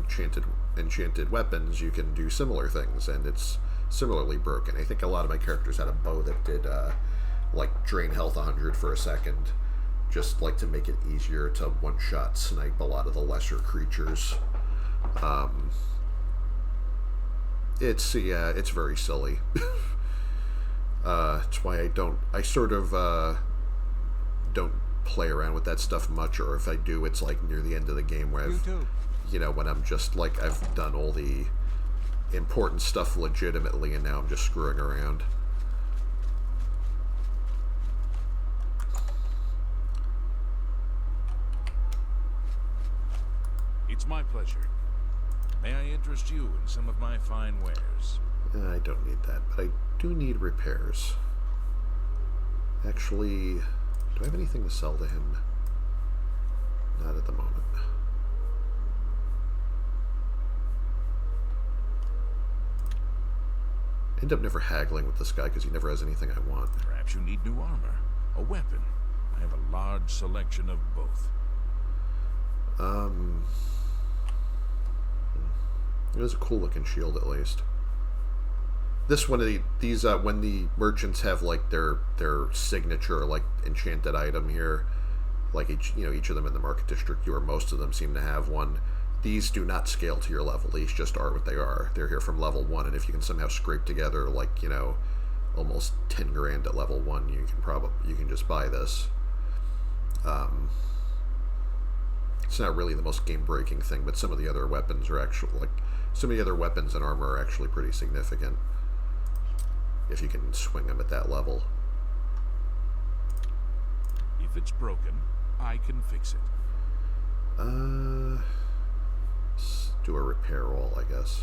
enchanted weapons. You can do similar things, and it's similarly broken. I think a lot of my characters had a bow that did drain health 100 for a second, just like to make it easier to one-shot snipe a lot of the lesser creatures. It's very silly. It's why I sort of don't play around with that stuff much, or if I do, it's like near the end of the game where when I'm just like, I've done all the important stuff legitimately, and now I'm just screwing around. It's my pleasure. May I interest you in some of my fine wares? I don't need that, but I do need repairs. Actually, do I have anything to sell to him? Not at the moment. I end up never haggling with this guy because he never has anything I want. Perhaps you need new armor, a weapon. I have a large selection of both. It is a cool looking shield, at least. This one of these when the merchants have like their signature like enchanted item here, like each of them in the market district, or most of them seem to have one. These do not scale to your level. These just are what they are. They're here from level 1, and if you can somehow scrape together like almost 10 grand at level 1, you can just buy this. It's not really the most game-breaking thing, but some of the other weapons are actually some of the other weapons and armor are actually pretty significant if you can swing them at that level. If it's broken, I can fix it. Let's do a repair all, I guess.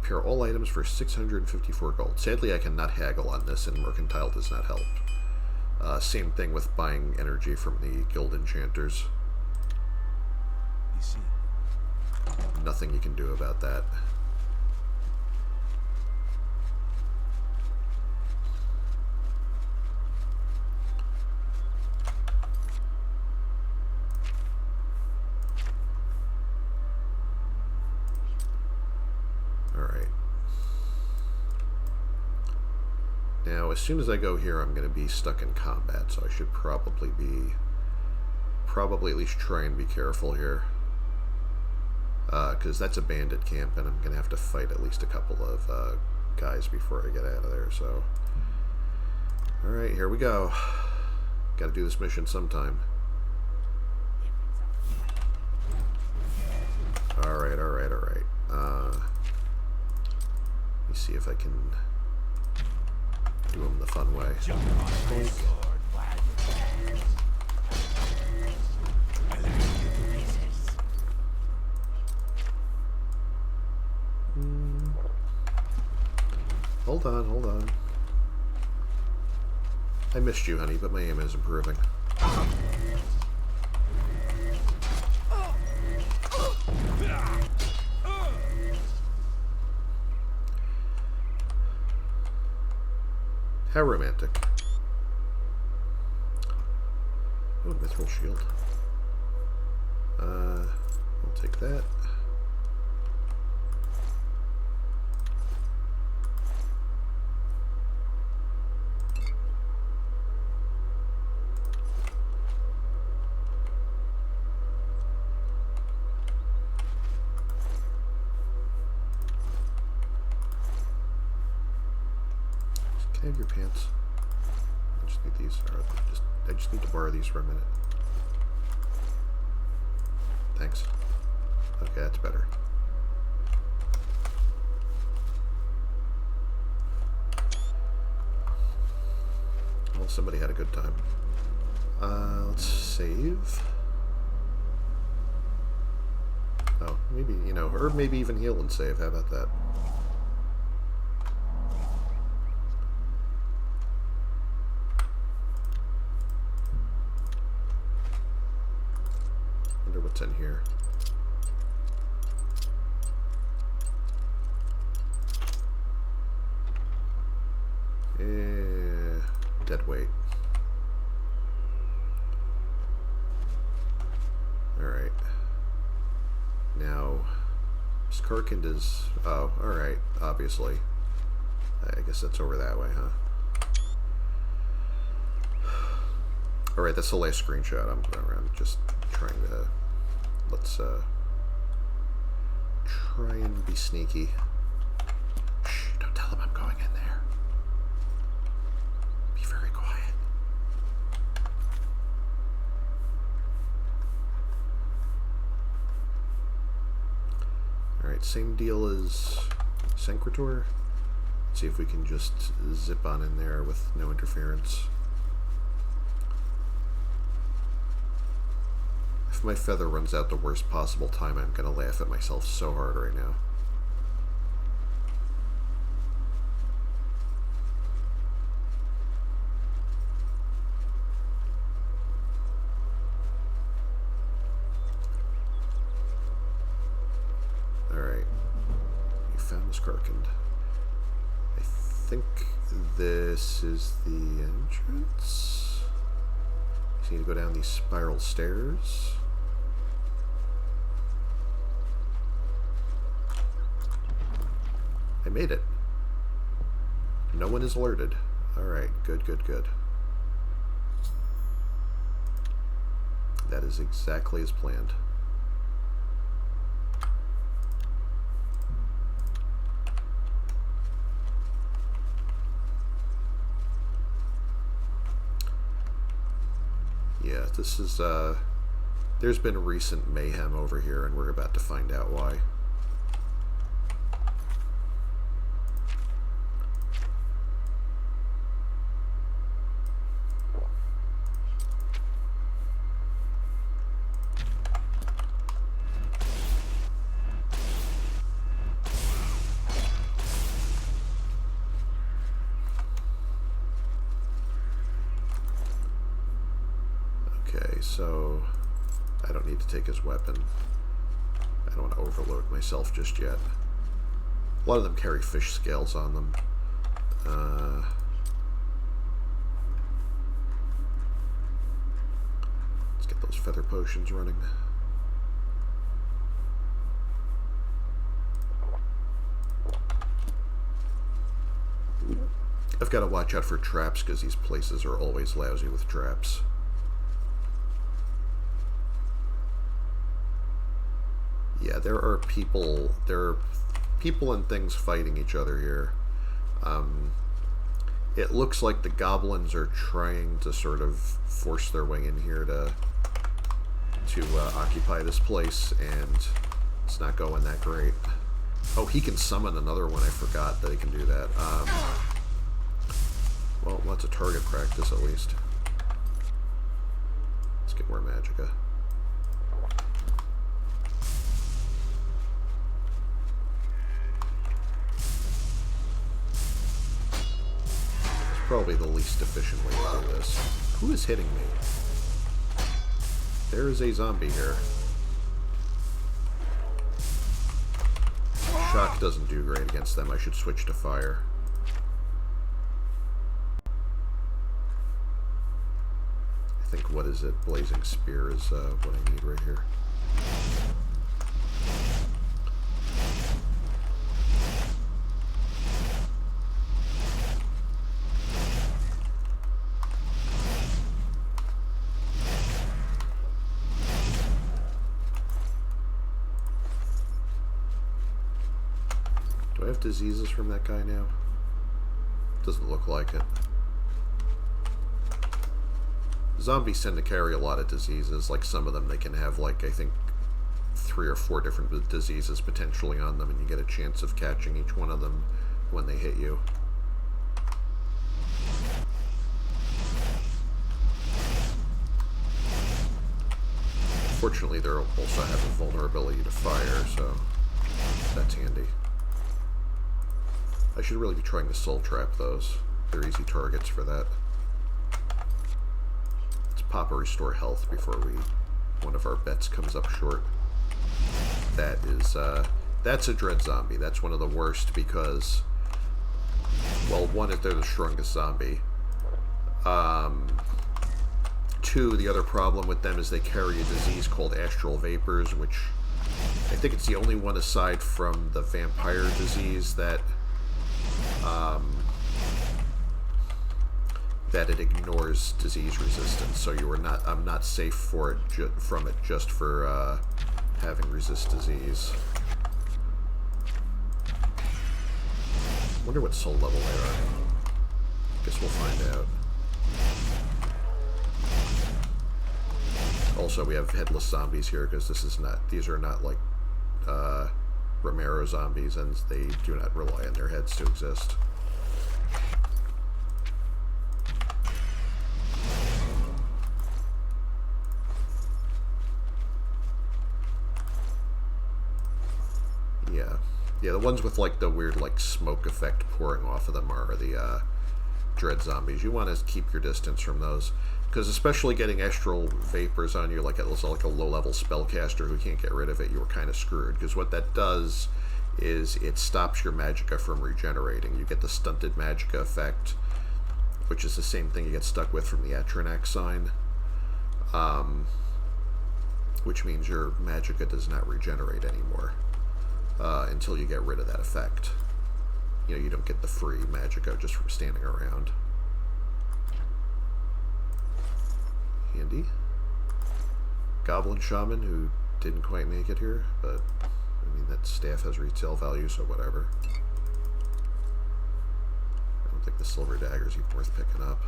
Repair all items for 654 gold. Sadly, I cannot haggle on this, and Mercantile does not help. Same thing with buying energy from the guild enchanters. You see. Nothing you can do about that. Alright. Now, as soon as I go here, I'm going to be stuck in combat, so I should probably at least try and be careful here. Because that's a bandit camp, and I'm going to have to fight at least a couple of guys before I get out of there, so... Alright, here we go. Gotta do this mission sometime. Alright. Let me see if I can do them the fun way. Hold on. I missed you, honey, but my aim is improving. How romantic. Oh, mithril shield. I'll take that. Can I have your pants? I just need these. I just need to borrow these for a minute. Thanks. Okay, that's better. somebody had a good time. Let's save. Oh, maybe, you know, or maybe even heal and save. How about that? Wonder what's in here. Dead weight. Alright. Now, Skarkand is... Oh, alright, obviously. I guess that's over that way, huh? Alright, that's the last screenshot. I'm just trying to... Let's, try and be sneaky. Shh, don't tell them I'm going in there. Be very quiet. Alright, same deal as Sencretor. See if we can just zip on in there with no interference. If my feather runs out the worst possible time, I'm gonna laugh at myself so hard right now. Alright. You found this Skarkand. I think this is the entrance. You need to go down these spiral stairs. I made it. No one is alerted. Alright, good, good, good. That is exactly as planned. Yeah, this is, there's been recent mayhem over here, and we're about to find out why. So I don't need to take his weapon. I don't want to overload myself just yet. A lot of them carry fish scales on them. Let's get those feather potions running. I've got to watch out for traps because these places are always lousy with traps. Yeah, there are people and things fighting each other here. It looks like the goblins are trying to sort of force their way in here to occupy this place, and it's not going that great. Oh, he can summon another one. I forgot that he can do that. Well, lots of target practice at least. Let's get more magicka. Probably the least efficient way to do this. Who is hitting me? There is a zombie here. Shock doesn't do great against them. I should switch to fire. I think, what is it? Blazing Spear is what I need right here. Do I have diseases from that guy now? Doesn't look like it. Zombies tend to carry a lot of diseases. Like, some of them, they can have, like, I think 3 or 4 different diseases potentially on them, and you get a chance of catching each one of them when they hit you. Fortunately, they also have a vulnerability to fire, so that's handy. I should really be trying to soul trap those. They're easy targets for that. Let's pop a restore health before one of our bets comes up short. That is, that's a dread zombie. That's one of the worst because, well, one, they're the strongest zombie. Two, the other problem with them is they carry a disease called astral vapors, which I think it's the only one aside from the vampire disease that that it ignores disease resistance. So I'm not safe for it from it just for having resist disease. Wonder what soul level they are. Guess we'll find out. Also, we have headless zombies here because these are not like Romero zombies, and they do not rely on their heads to exist. Yeah, the ones with like the weird like smoke effect pouring off of them are the dread zombies. You want to keep your distance from those, because especially getting astral vapors on you, like a low-level spellcaster who can't get rid of it, you're kind of screwed. Because what that does is it stops your magicka from regenerating. You get the stunted magicka effect, which is the same thing you get stuck with from the Atronax sign, which means your magicka does not regenerate anymore until you get rid of that effect. You know, you don't get the free magicka just from standing around. Handy. Goblin Shaman who didn't quite make it here, but I mean that staff has retail value, so whatever. I don't think the silver dagger is even worth picking up.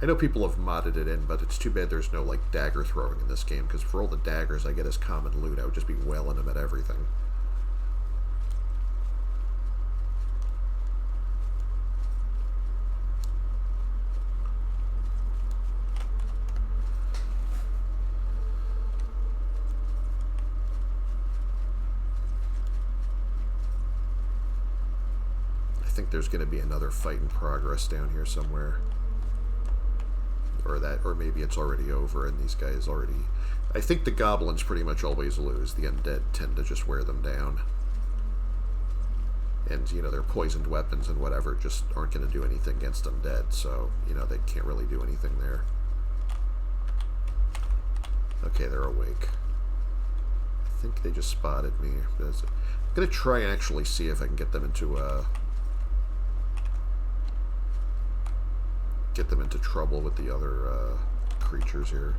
I know people have modded it in, but it's too bad there's no like dagger throwing in this game, because for all the daggers I get as common loot, I would just be wailing them at everything. I think there's going to be another fight in progress down here somewhere. Or maybe it's already over and these guys already... I think the goblins pretty much always lose. The undead tend to just wear them down. And, you know, their poisoned weapons and whatever just aren't going to do anything against undead, so, you know, they can't really do anything there. Okay, they're awake. I think they just spotted me. I'm going to try and actually see if I can get them into trouble with the other creatures here.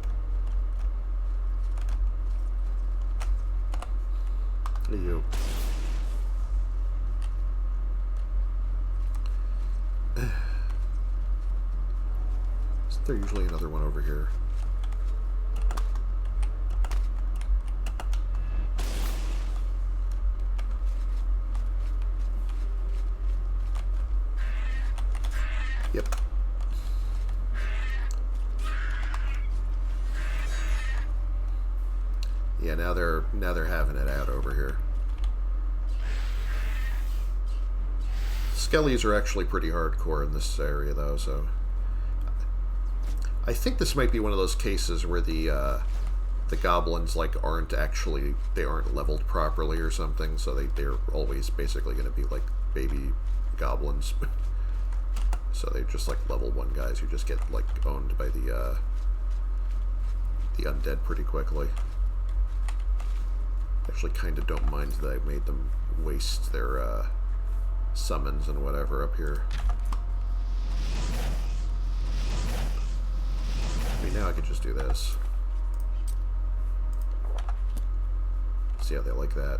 Hey, you. Isn't there usually another one over here? Yep. Yeah, now they're having it out over here. Skellies are actually pretty hardcore in this area, though, so I think this might be one of those cases where the goblins aren't leveled properly or something, so they're always basically going to be like baby goblins. So they're just like level 1 guys who just get like owned by the undead pretty quickly. Actually kind of don't mind that I made them waste their summons and whatever up here. I mean, now I could just do this. See how they like that.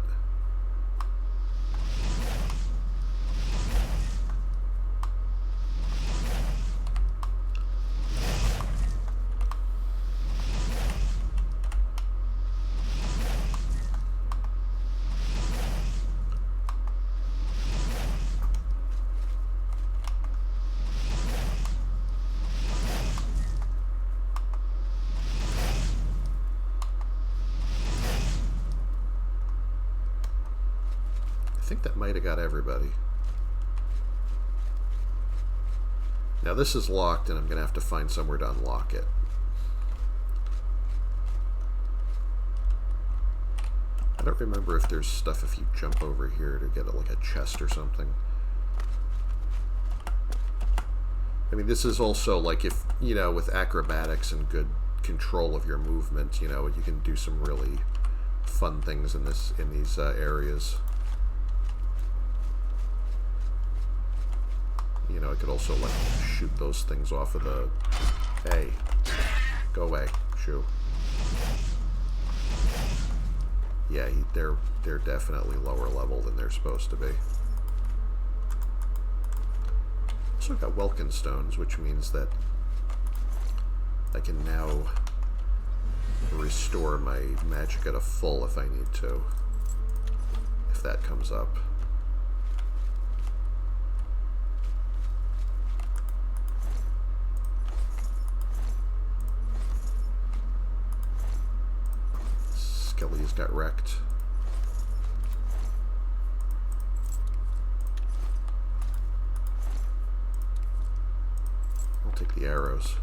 think that might have got everybody. Now this is locked, and I'm going to have to find somewhere to unlock it. I don't remember if there's stuff if you jump over here to get like a chest or something. I mean, this is also like if, you know, with acrobatics and good control of your movement, you know, you can do some really fun things in these areas. You know, I could also like shoot those things off of the... Hey, go away, shoo. Yeah, they're definitely lower level than they're supposed to be. Also got Welkin stones, which means that I can now restore my magic at a full if I need to, if that comes up. Skelly's got wrecked. I'll take the arrows.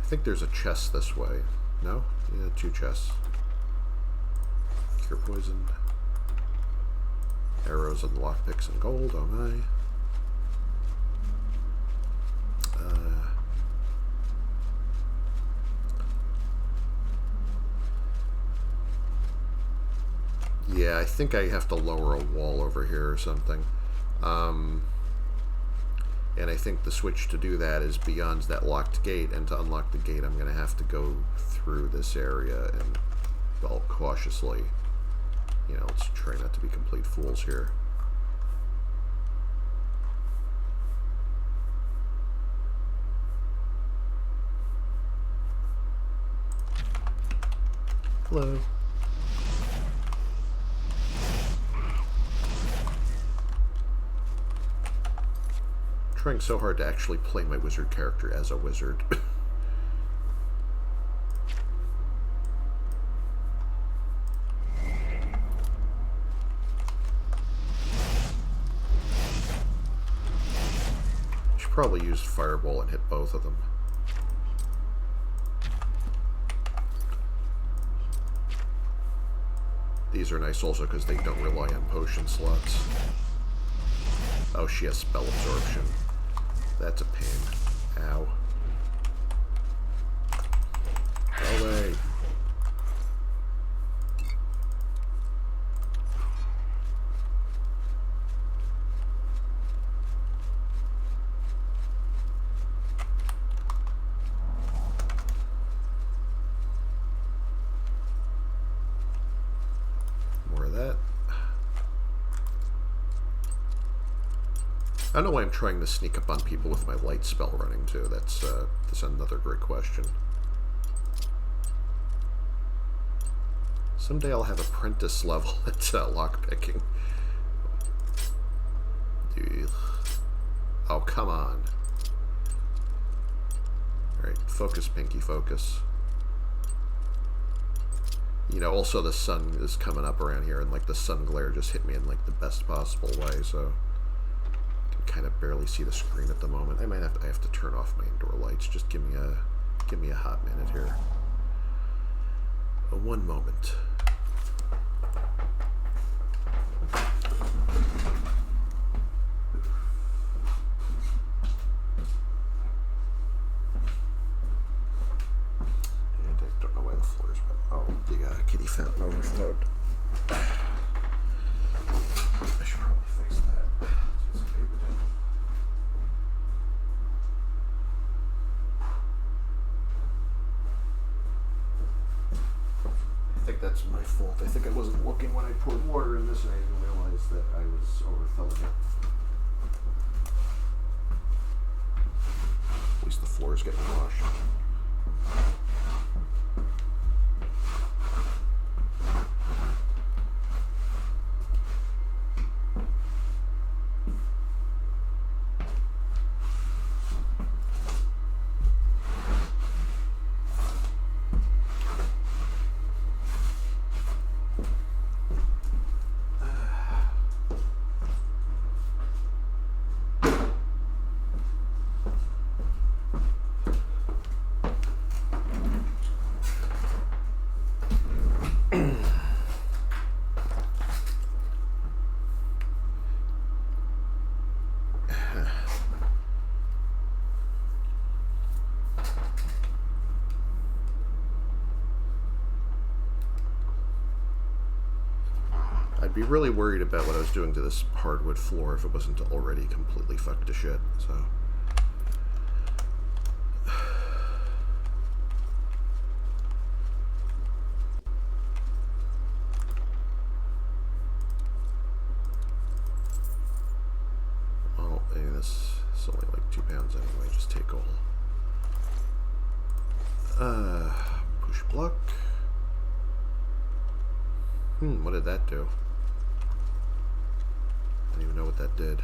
I think there's a chest this way. No? Yeah, 2 chests. Cure poison. Arrows and lockpicks and gold, oh my. Yeah, I think I have to lower a wall over here or something. And I think the switch to do that is beyond that locked gate, and to unlock the gate I'm going to have to go through this area and, well, cautiously. You know, let's try not to be complete fools here. Hello. Trying so hard to actually play my wizard character as a wizard. Should probably use Fireball and hit both of them. These are nice also because they don't rely on potion slots. Oh, she has spell absorption. That's a pain. Ow. Go away. More of that. I don't know why I'm trying to sneak up on people with my light spell running too. That's another great question. Someday I'll have apprentice level at lockpicking. Oh, come on. Alright, focus, Pinky, focus. You know, also the sun is coming up around here, and like the sun glare just hit me in like the best possible way, so kind of barely see the screen at the moment. I have to turn off my indoor lights. Just give me a hot minute here. One moment. And I don't know why the floor's wet. Oh, the kitty fountain overflowed. I should probably fix that. I think that's my fault. I think I wasn't looking when I poured water in this, and I didn't realize that I was overfilling it. At least the floor is getting washed. be really worried about what I was doing to this hardwood floor if it wasn't already completely fucked to shit, so... Well, this is only like 2 pounds anyway, just take all. Push block. What did that do? I don't even know what that did.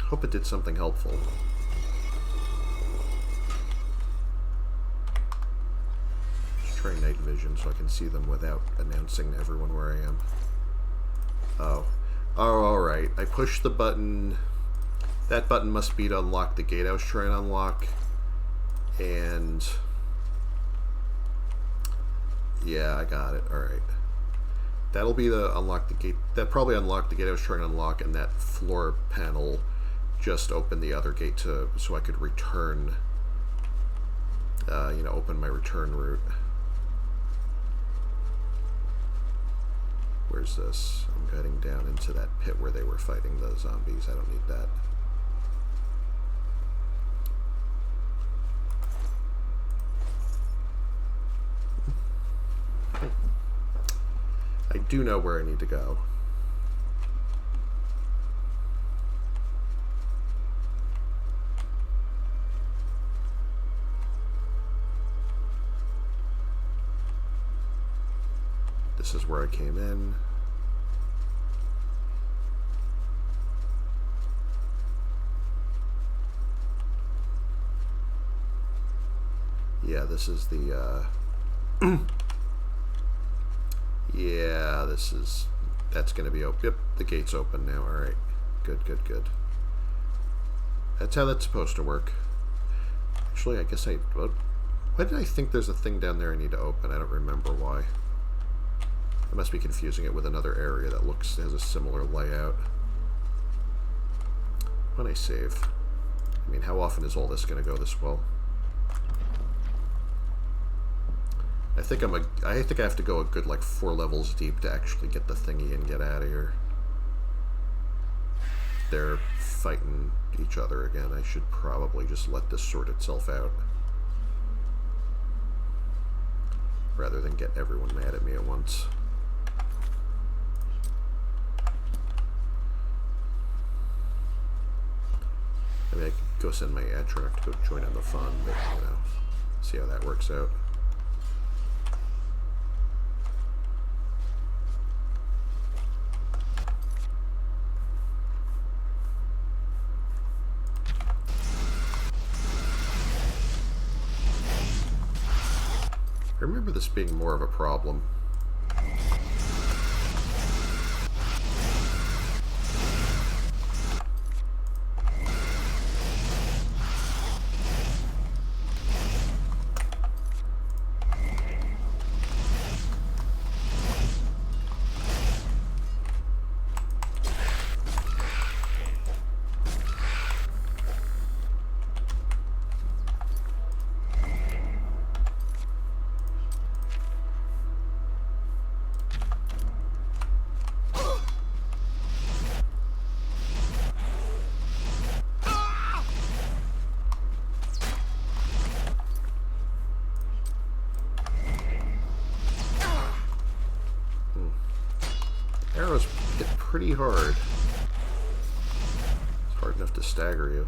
Hope it did something helpful. Just try night vision so I can see them without announcing to everyone where I am. Oh, alright. I pushed the button. That button must be to unlock the gate I was trying to unlock. And yeah, I got it. Alright. That'll be the unlock the gate. That probably unlocked the gate I was trying to unlock, and that floor panel just opened the other gate so I could return, open my return route. Where's this? I'm heading down into that pit where they were fighting the zombies. I don't need that. I do know where I need to go. This is where I came in. Yeah, this is the, yeah, that's gonna be open. Yep, the gate's open now. Alright. Good, good, good. That's how that's supposed to work. Actually, I guess why did I think there's a thing down there I need to open? I don't remember why. I must be confusing it with another area that has a similar layout. When I save. I mean, how often is all this gonna go this well? I think I have to go a good like 4 levels deep to actually get the thingy and get out of here. They're fighting each other again. I should probably just let this sort itself out, rather than get everyone mad at me at once. I mean, I could go send my Atronach to go join in the fun, but, see how that works out. I remember this being more of a problem. Arrows hit pretty hard. It's hard enough to stagger you.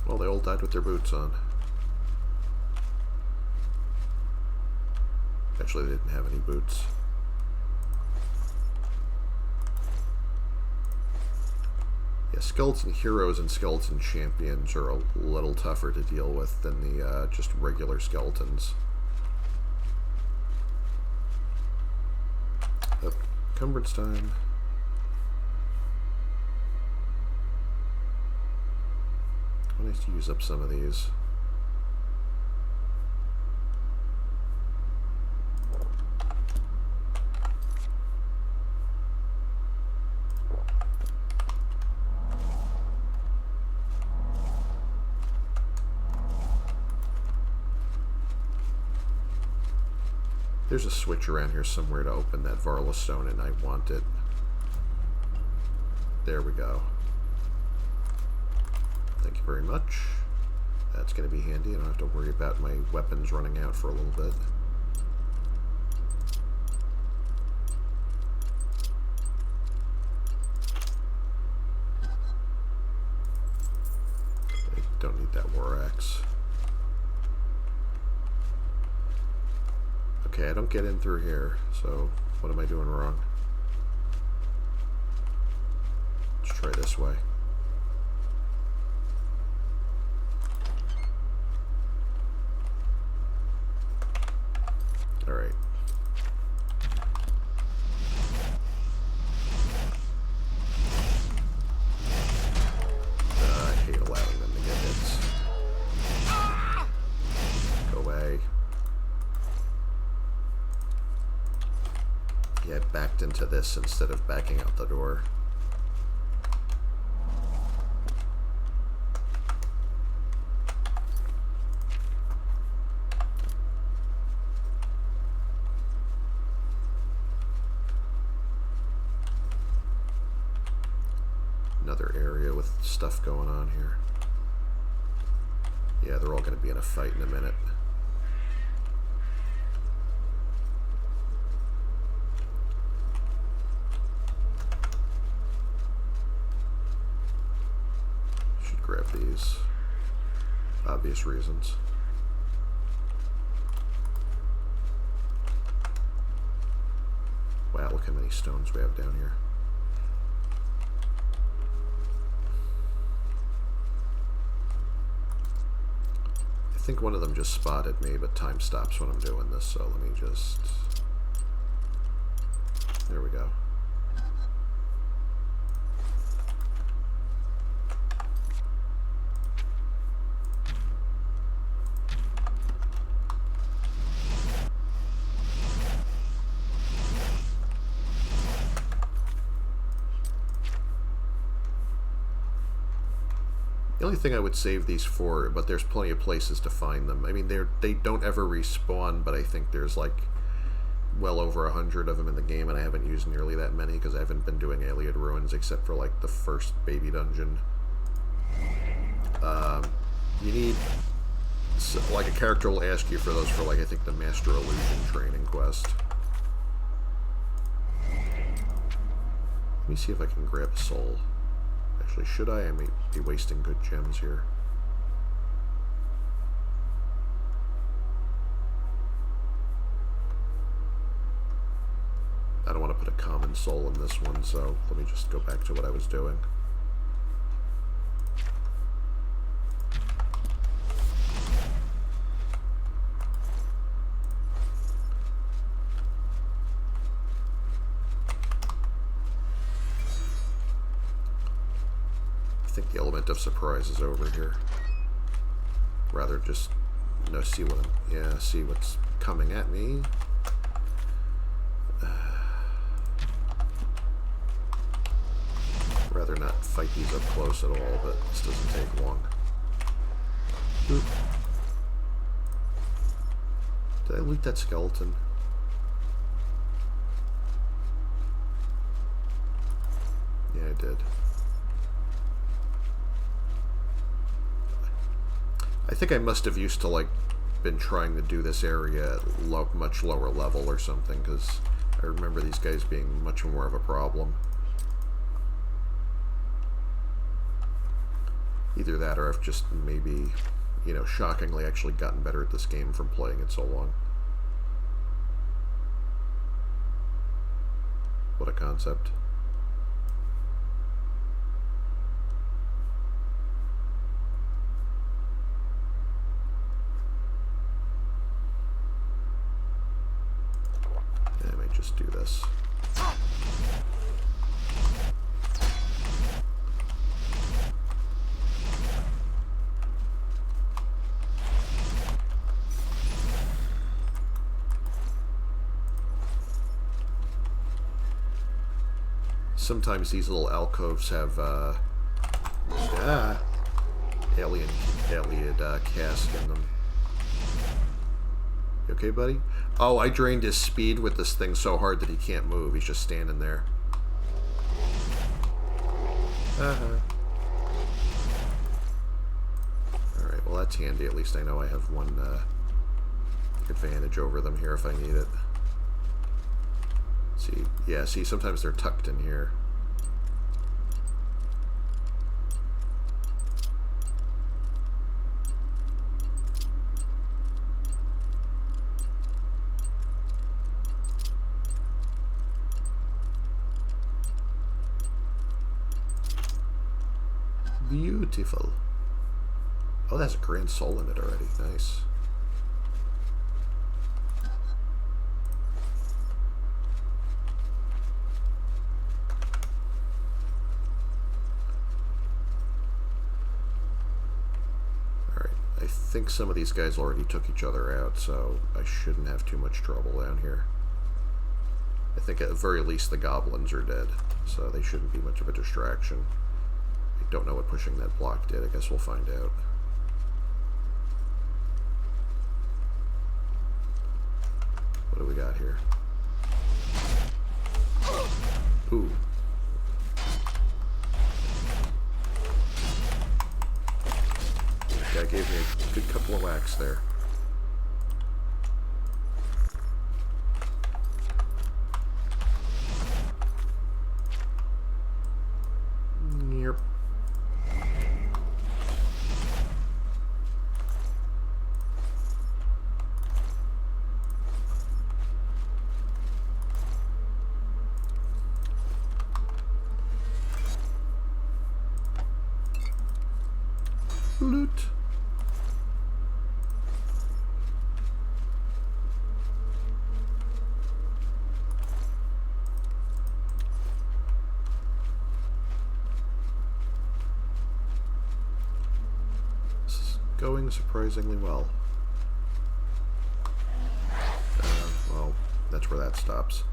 Well, they all died with their boots on. Actually, they didn't have any boots. Yeah, skeleton heroes and skeleton champions are a little tougher to deal with than the just regular skeletons. Oh, encumbrance time. Nice to use up some of these. There's a switch around here somewhere to open that Varla stone, and I want it. There we go. Thank you very much. That's going to be handy. I don't have to worry about my weapons running out for a little bit. I don't need that war axe. Okay, I don't get in through here, so what am I doing wrong? Let's try this way. Alright. I hate allowing them to get hits. Go away. Yeah, I backed into this instead of backing out the door. Another area with stuff going on here. Yeah, they're all going to be in a fight in a minute. Grab these. Obvious reasons. Wow, look how many stones we have down here. I think one of them just spotted me, but time stops when I'm doing this, so let me just... There we go. The only thing I would save these for, but there's plenty of places to find them. I mean, they don't ever respawn, but I think there's like well over 100 of them in the game, and I haven't used nearly that many because I haven't been doing Alien Ruins except for like the first baby dungeon. You need, like, a character will ask you for those for, like, I think the Master Illusion training quest. Let me see if I can grab a soul. Actually, should I? I may be wasting good gems here. I don't want to put a common soul in this one, so let me just go back to what I was doing. I think the element of surprise is over here. Rather just, you know, see what see what's coming at me. Rather not fight these up close at all, but this doesn't take long. Oop. Did I loot that skeleton? Yeah, I did. I think I must have used to, like, been trying to do this area at much lower level or something, because I remember these guys being much more of a problem. Either that, or I've just maybe, you know, shockingly actually gotten better at this game from playing it so long. What a concept. I might just do this. Sometimes these little alcoves have alien cask in them. You okay, buddy? Oh, I drained his speed with this thing so hard that he can't move. He's just standing there. Alright, well that's handy. At least I know I have one advantage over them here if I need it. See, yeah, see, sometimes they're tucked in here. Beautiful. Oh, that's a grand soul in it already. Nice. Alright, I think some of these guys already took each other out, so I shouldn't have too much trouble down here. I think at the very least the goblins are dead, so they shouldn't be much of a distraction. Don't know what pushing that block did. I guess we'll find out. What do we got here? Ooh. That guy gave me a good couple of whacks there. Yep. Loot. This is going surprisingly well. Well, that's where that stops.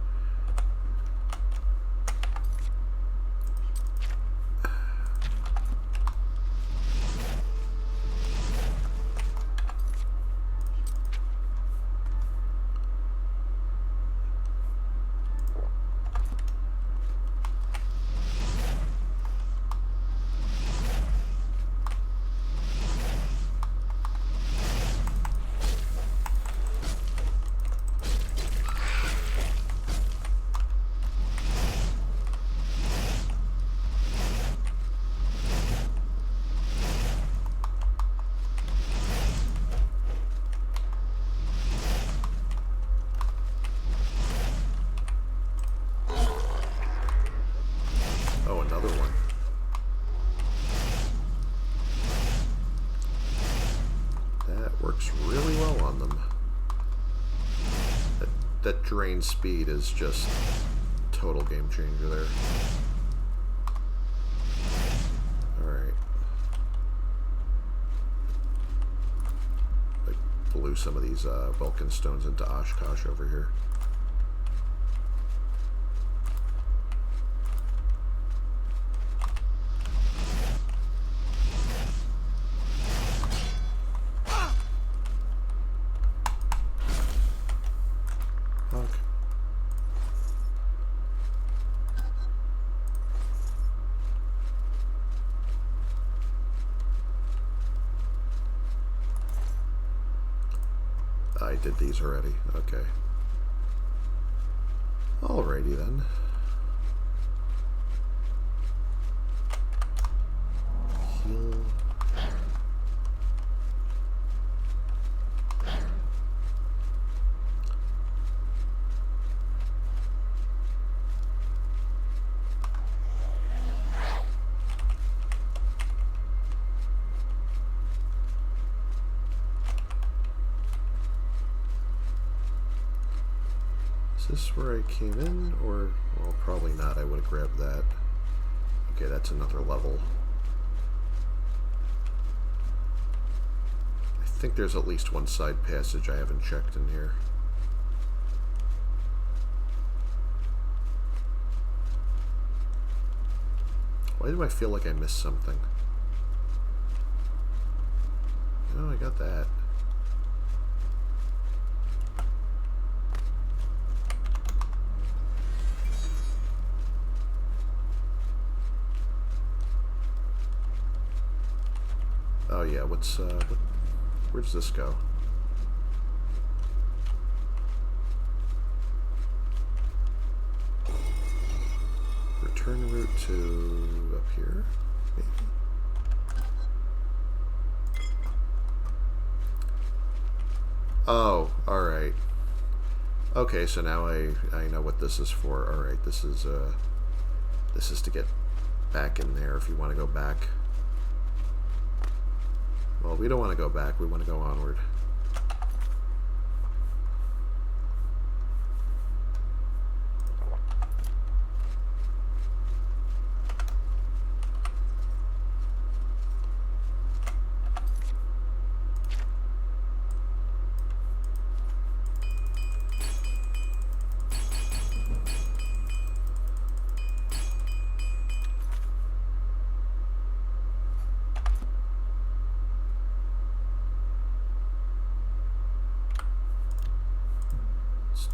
Really well on them. That drain speed is just total game changer there. Alright. I blew some of these Vulcan stones into Oshkosh over here. I did these already. Okay. Alrighty then. Heal. Is this where I came in, or, well, probably not. I would have grabbed that. Okay, that's another level. I think there's at least one side passage I haven't checked in here. Why do I feel like I missed something? Oh, I got that. Oh yeah, where does this go? Return route to up here, maybe? Oh, alright. Okay, so now I know what this is for. Alright, this is to get back in there if you want to go back. Well, we don't want to go back, we want to go onward.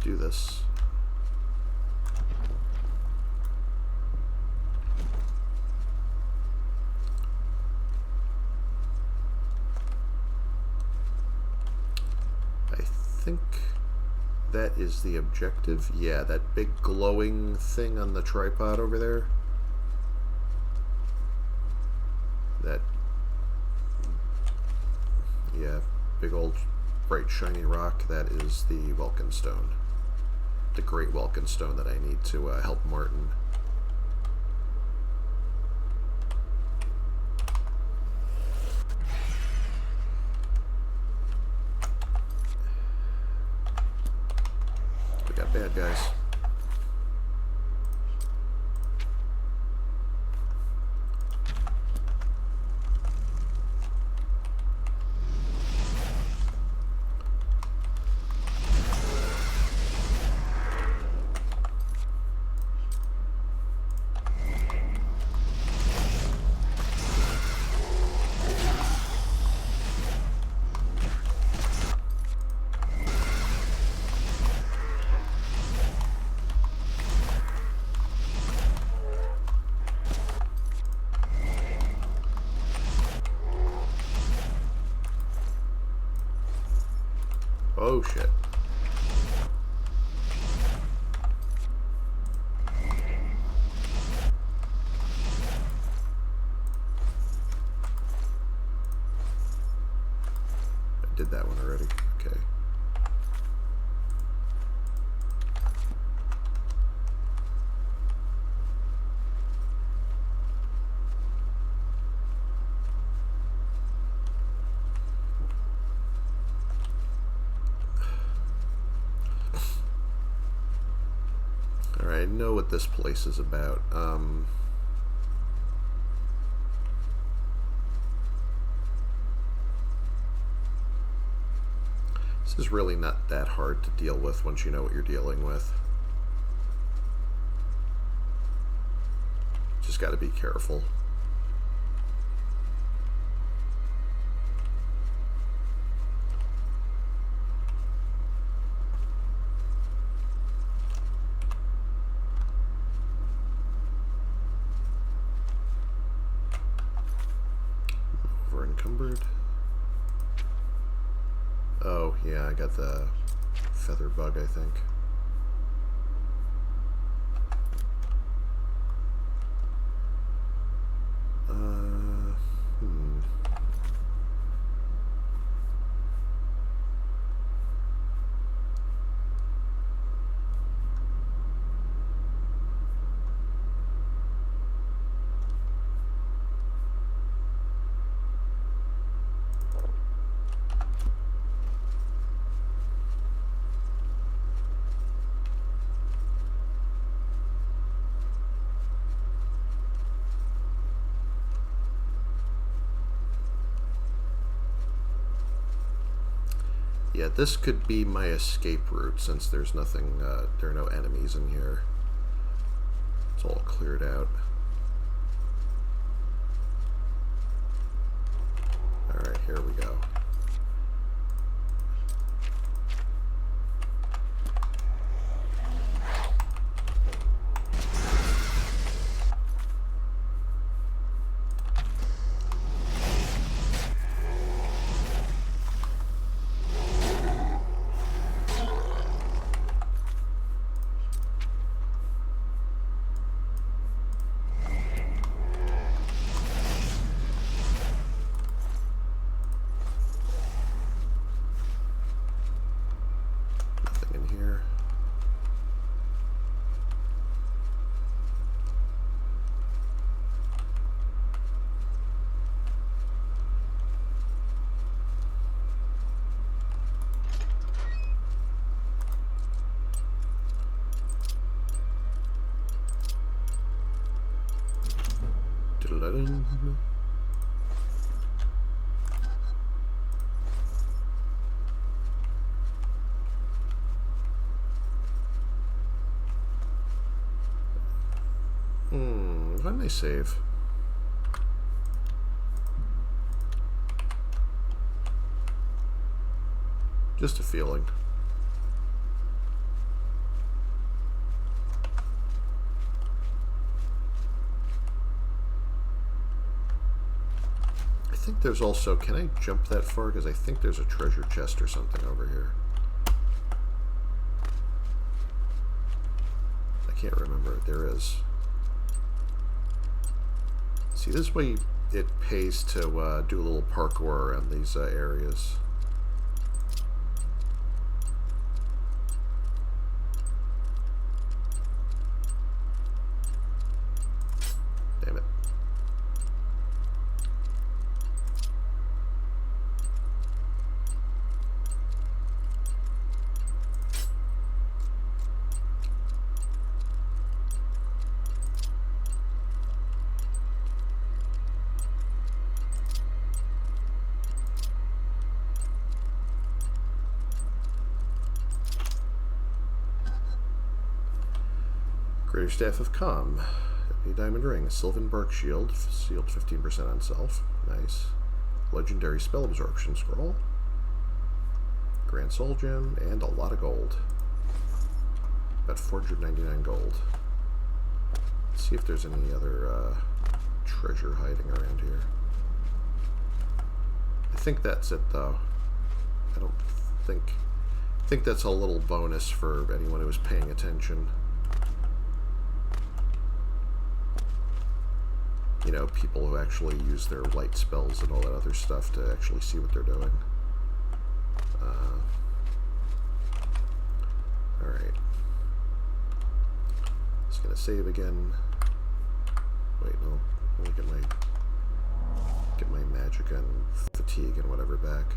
Do this. I think that is the objective. Yeah, that big glowing thing on the tripod over there. That, yeah, big old bright shiny rock, that is the Welkin Stone. The Great Welkin Stone that I need to help Martin. We got bad guys. Oh shit. I did that one already. Okay. Alright, I know what this place is about. This is really not that hard to deal with once you know what you're dealing with. Just gotta be careful. Encumbered. Oh, yeah, I got the feather bug, I think. Yeah, this could be my escape route since there's nothing, there are no enemies in here. It's all cleared out. Dun-dun-dun. Why didn't I save? Just a feeling. I think there's also, can I jump that far? Because I think there's a treasure chest or something over here. I can't remember. There is. See, this way it pays to do a little parkour around these areas. Damn it. Greater Staff of Calm. A diamond ring. A Sylvan Bark Shield. Sealed 15% on self. Nice. Legendary Spell Absorption Scroll. Grand Soul Gem. And a lot of gold. About 499 gold. Let's see if there's any other treasure hiding around here. I think that's it, though. I don't think... I think that's a little bonus for anyone who was paying attention. You know, people who actually use their light spells and all that other stuff to actually see what they're doing. Alright. Just gonna save again. Wait, no. Let me get my magic and fatigue and whatever back.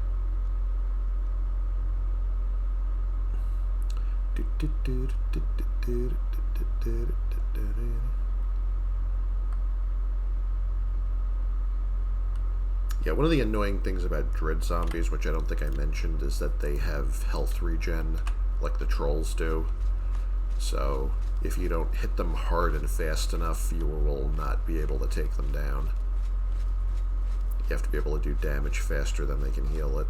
Yeah, one of the annoying things about Dread Zombies, which I don't think I mentioned, is that they have health regen, like the trolls do. So, if you don't hit them hard and fast enough, you will not be able to take them down. You have to be able to do damage faster than they can heal it.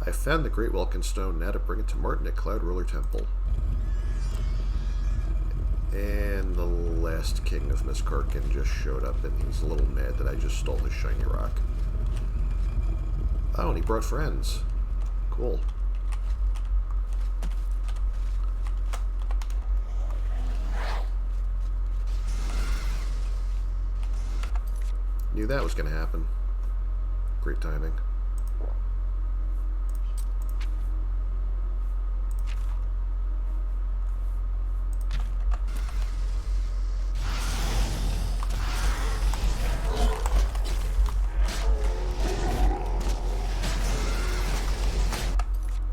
I found the Great Welkin Stone, now to bring it to Martin at Cloud Ruler Temple. And the last king of Miskarkin just showed up, and he's a little mad that I just stole his shiny rock. Oh, and he brought friends. Cool. Knew that was going to happen. Great timing.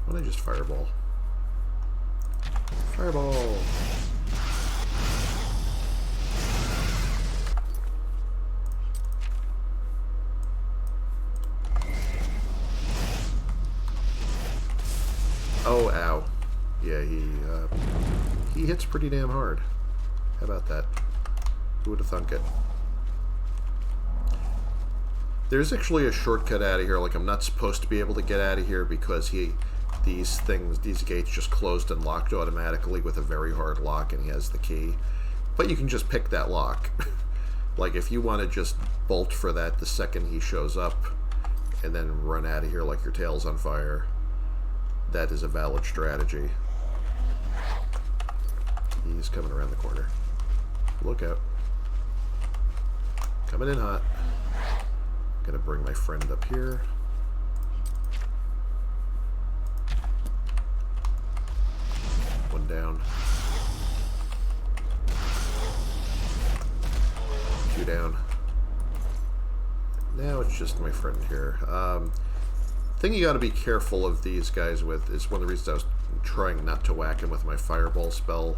Why don't I just fireball? Fireball! Oh, ow. Yeah, he hits pretty damn hard. How about that? Who would have thunk it? There's actually a shortcut out of here. Like, I'm not supposed to be able to get out of here because these gates just closed and locked automatically with a very hard lock, and he has the key. But you can just pick that lock. Like, if you want to just bolt for that the second he shows up and then run out of here like your tail's on fire, that is a valid strategy. He's coming around the corner. Look out. Coming in hot. Gonna bring my friend up here. One down. Two down. Now it's just my friend here. Thing you got to be careful of these guys with is one of the reasons I was trying not to whack him with my fireball spell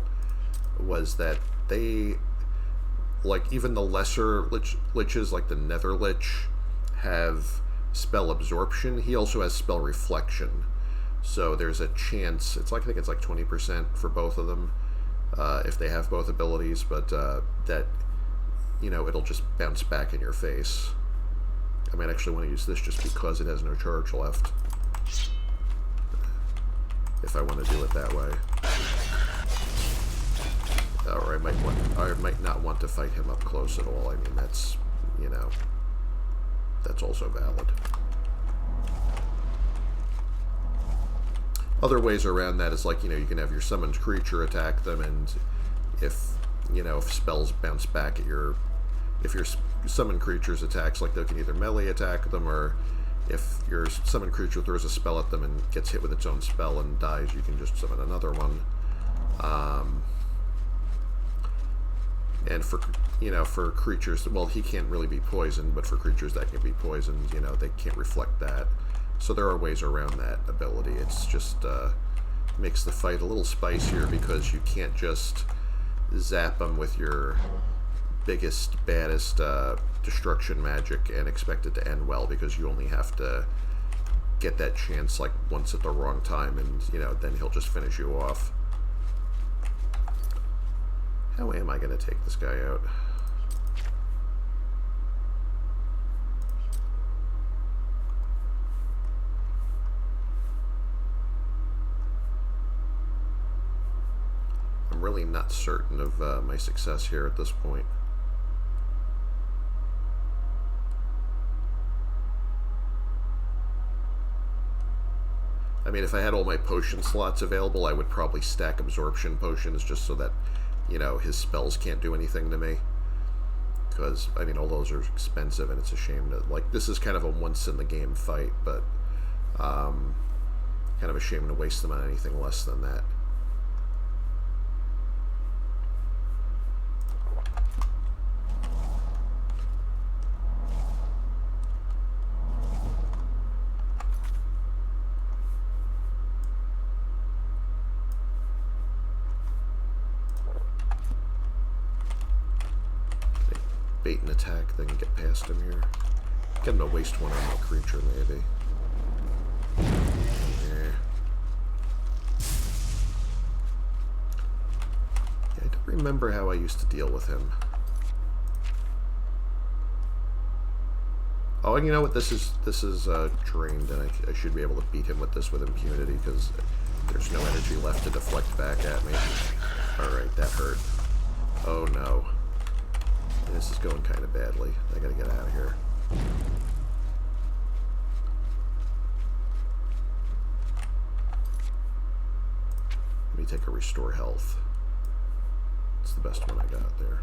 was that like even the lesser liches, like the Nether Lich, have spell absorption. He also has spell reflection. So there's a chance, it's like, I think it's like 20% for both of them, if they have both abilities, but that, you know, it'll just bounce back in your face. I might actually want to use this just because it has no charge left, if I want to do it that way. Or I might not want to fight him up close at all. I mean, that's, you know, that's also valid. Other ways around that is, like, you know, you can have your summoned creature attack them, and if, you know, if spells bounce back at your, if your summoned creature's attacks, like, they can either melee attack them, or if your summoned creature throws a spell at them and gets hit with its own spell and dies, you can just summon another one. And for, you know, for creatures, well, he can't really be poisoned, but for creatures that can be poisoned, you know, they can't reflect that. So there are ways around that ability. It's just makes the fight a little spicier because you can't just zap them with your biggest, baddest destruction magic and expect it to end well, because you only have to get that chance like once at the wrong time, and, you know, then he'll just finish you off. How am I going to take this guy out? I'm really not certain of my success here at this point. I mean, if I had all my potion slots available, I would probably stack absorption potions just so that, you know, his spells can't do anything to me. Because, I mean, all those are expensive, and it's a shame to, like, this is kind of a once-in-the-game fight, but kind of a shame to waste them on anything less than that. Bait and attack, then get past him here. Get him to waste one on my creature, maybe. Yeah. I don't remember how I used to deal with him. Oh, and you know what? This is drained, and I should be able to beat him with this with impunity, because there's no energy left to deflect back at me. Alright, that hurt. Oh no. This is going kind of badly. I gotta get out of here. Let me take a restore health. It's the best one I got there.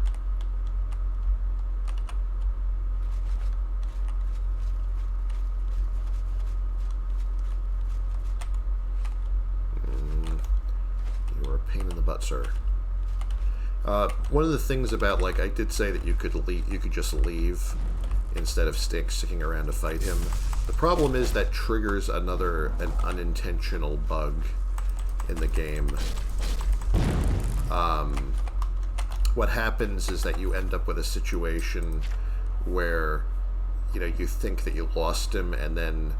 You are a pain in the butt, sir. One of the things about, like, I did say that you could just leave instead of sticking around to fight him. The problem is that triggers an unintentional bug in the game. What happens is that you end up with a situation where, you know, you think that you lost him, and then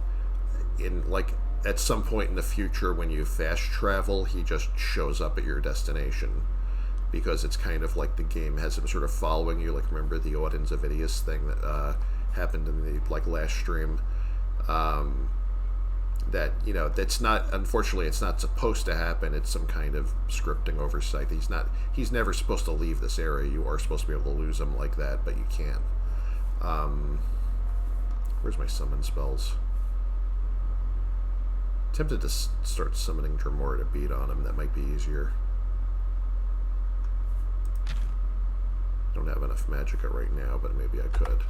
at some point in the future when you fast travel, he just shows up at your destination. Because it's kind of like the game has him sort of following you. Like, remember the Auden's Avidius thing that happened in the, like, last stream? That, you know, that's not, unfortunately, it's not supposed to happen. It's some kind of scripting oversight. He's never supposed to leave this area. You are supposed to be able to lose him like that, but you can't. Where's my summon spells? Tempted to start summoning Dremora to beat on him. That might be easier. Don't have enough magicka right now, but maybe I could.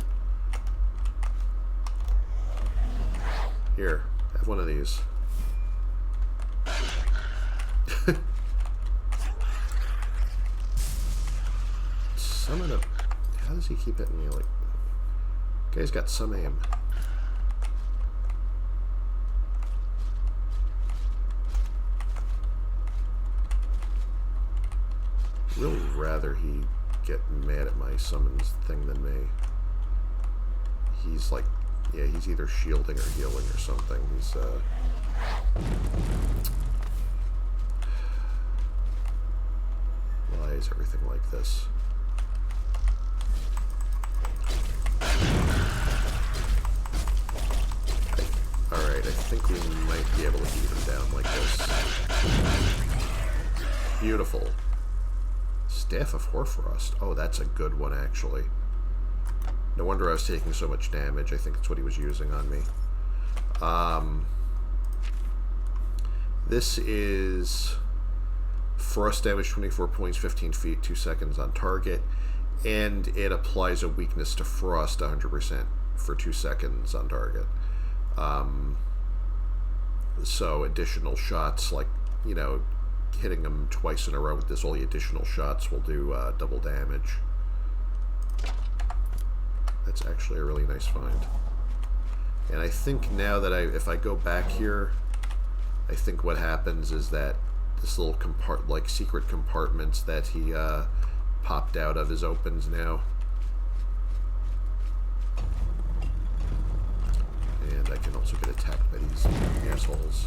Here, have one of these. Summon a... How does he keep hitting me? Like, guy's got some aim. Really rather he get mad at my summons thing than me. He's like, yeah, he's either shielding or healing or something. He's, why is everything like this? Alright, I think we might be able to beat him down like this. Beautiful. Staff of Hoarfrost. Oh, that's a good one, actually. No wonder I was taking so much damage. I think that's what he was using on me. This is frost damage, 24 points, 15 feet, 2 seconds on target, and it applies a weakness to frost 100% for 2 seconds on target. So additional shots, like, you know, hitting them twice in a row with this, all the additional shots will do double damage. That's actually a really nice find. And I think now that if I go back here, I think what happens is that this little secret compartments that he popped out of his opens now. And I can also get attacked by these assholes.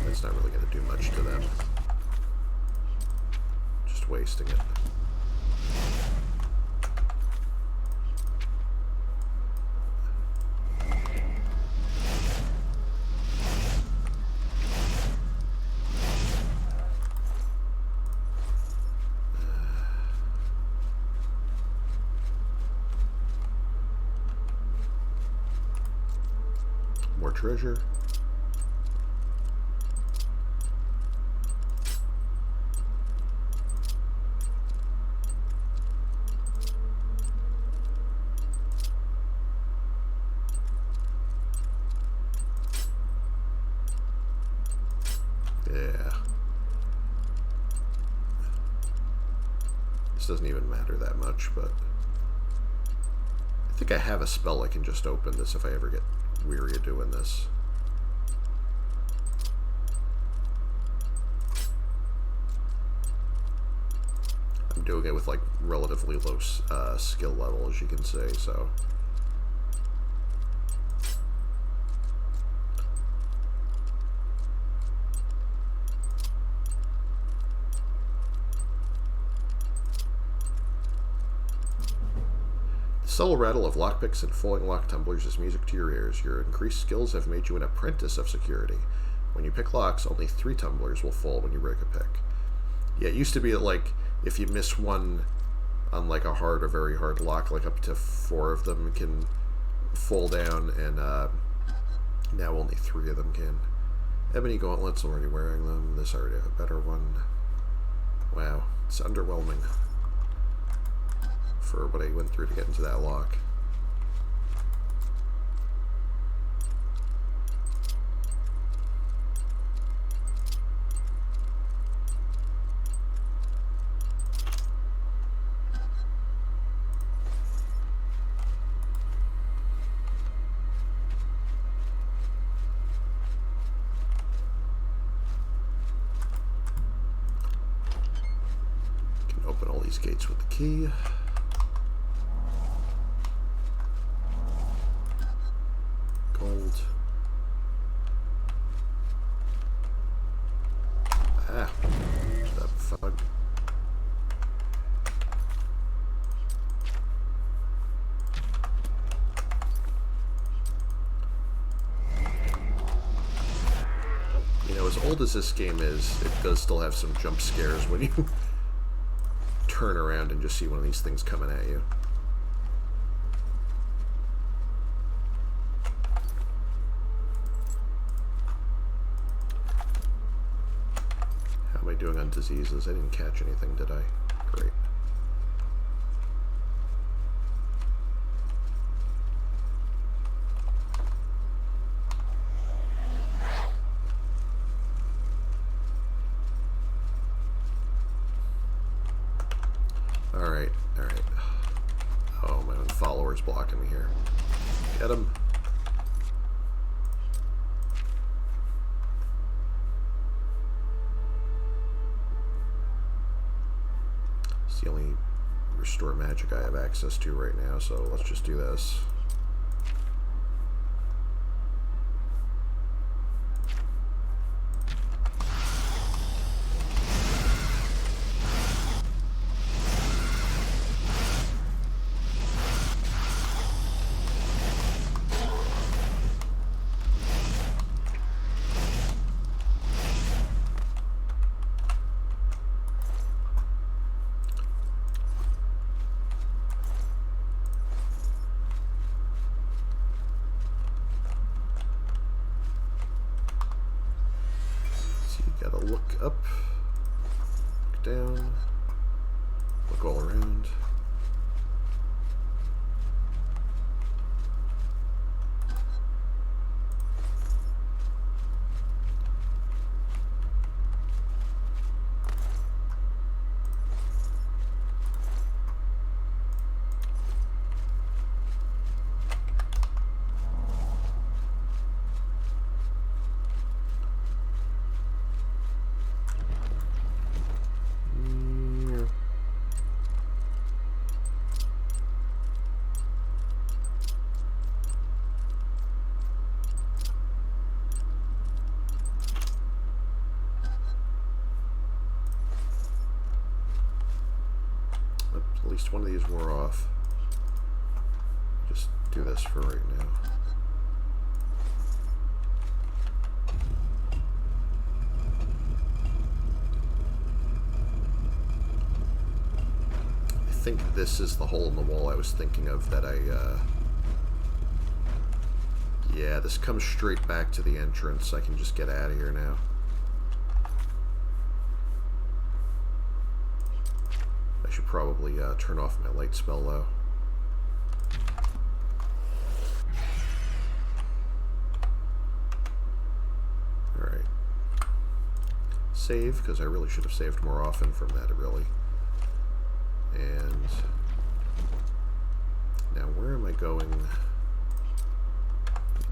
That's not really going to do much to them. Just wasting it. More treasure. Yeah. This doesn't even matter that much, but I think I have a spell I can just open this if I ever get weary of doing this. I'm doing it with like relatively low skill level, as you can see, so the subtle rattle of lockpicks and falling lock tumblers is music to your ears. Your increased skills have made you an apprentice of security. When you pick locks, only 3 tumblers will fall when you break a pick. Yeah, it used to be like if you miss one on like a hard or very hard lock, like up to 4 of them can fall down, and now only 3 of them can. Ebony gauntlets, already wearing them. This already have a better one. Wow, it's underwhelming for what I went through to get into that lock. Can open all these gates with the key. Gold. Ah, that fog. You know, as old as this game is, it does still have some jump scares when you turn around and just see one of these things coming at you. How am I doing on diseases? I didn't catch anything, did I? Great. Alright, alright. Oh, my own follower's blocking me here. Get him. It's the only think I have access to right now, so let's just do this. Gotta look up, look down, look all around. At least one of these wore off. Just do this for right now. I think this is the hole in the wall I was thinking of that yeah, this comes straight back to the entrance. I can just get out of here now. I should probably turn off my light spell though. Alright. Save, because I really should have saved more often from that, really. And now where am I going?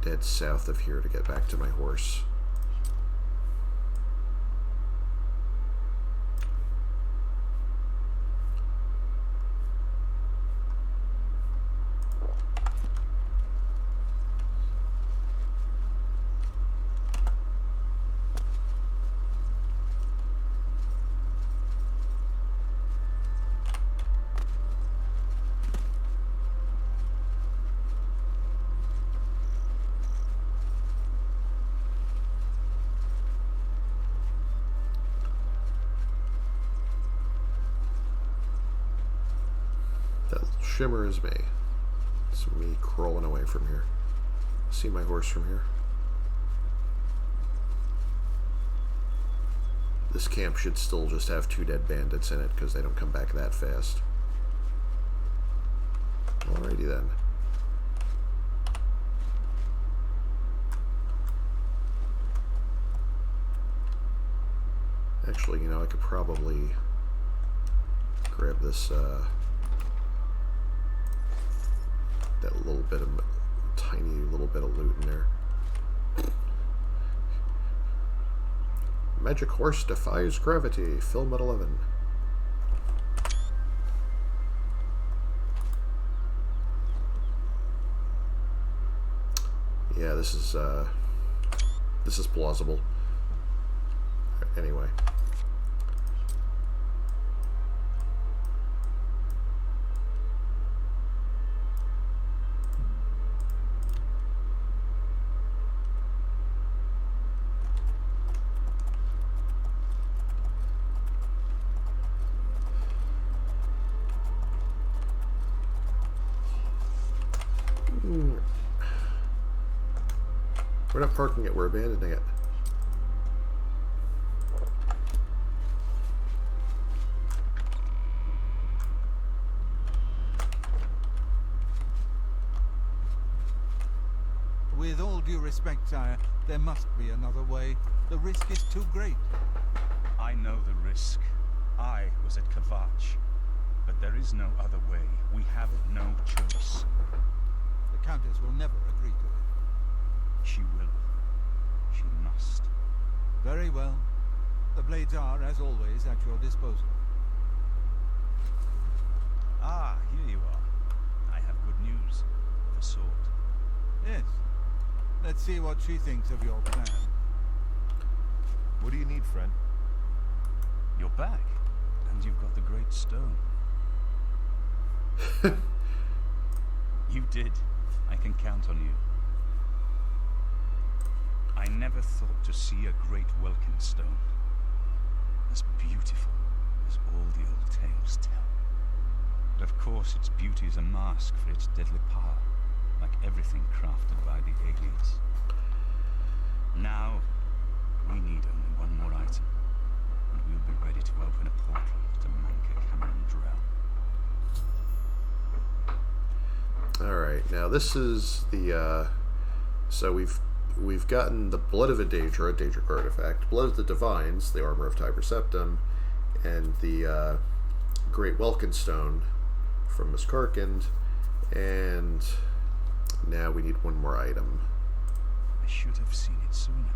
Dead south of here to get back to my horse. That little shimmer is me. It's me crawling away from here. See my horse from here? This camp should still just have 2 dead bandits in it because they don't come back that fast. Alrighty then. Actually, you know, I could probably grab this, that little bit of, tiny little bit of loot in there. Magic horse defies gravity. Film at 11. Yeah, this is plausible. Anyway. We're not parking it, we're abandoning it. With all due respect, sire, there must be another way. The risk is too great. I know the risk. I was at Kavach. But there is no other way. We have no choice. The Countess will never agree to it. She will. She must. Very well. The blades are, as always, at your disposal. Ah, here you are. I have good news. For Sword. Yes. Let's see what she thinks of your plan. What do you need, friend? You're back. And you've got the great stone. You did. I can count on you. I never thought to see a great welkin stone as beautiful as all the old tales tell. But of course its beauty is a mask for its deadly power, like everything crafted by the aliens. Now, we need only one more item, and we'll be ready to open a portal to Manka Cameron's realm. Alright, now this is the, so we've gotten the Blood of a Daedra artifact, Blood of the Divines, the Armor of Tiber Septim, and the Great Welkin Stone from Miss Karkind, and now we need one more item. I should have seen it sooner.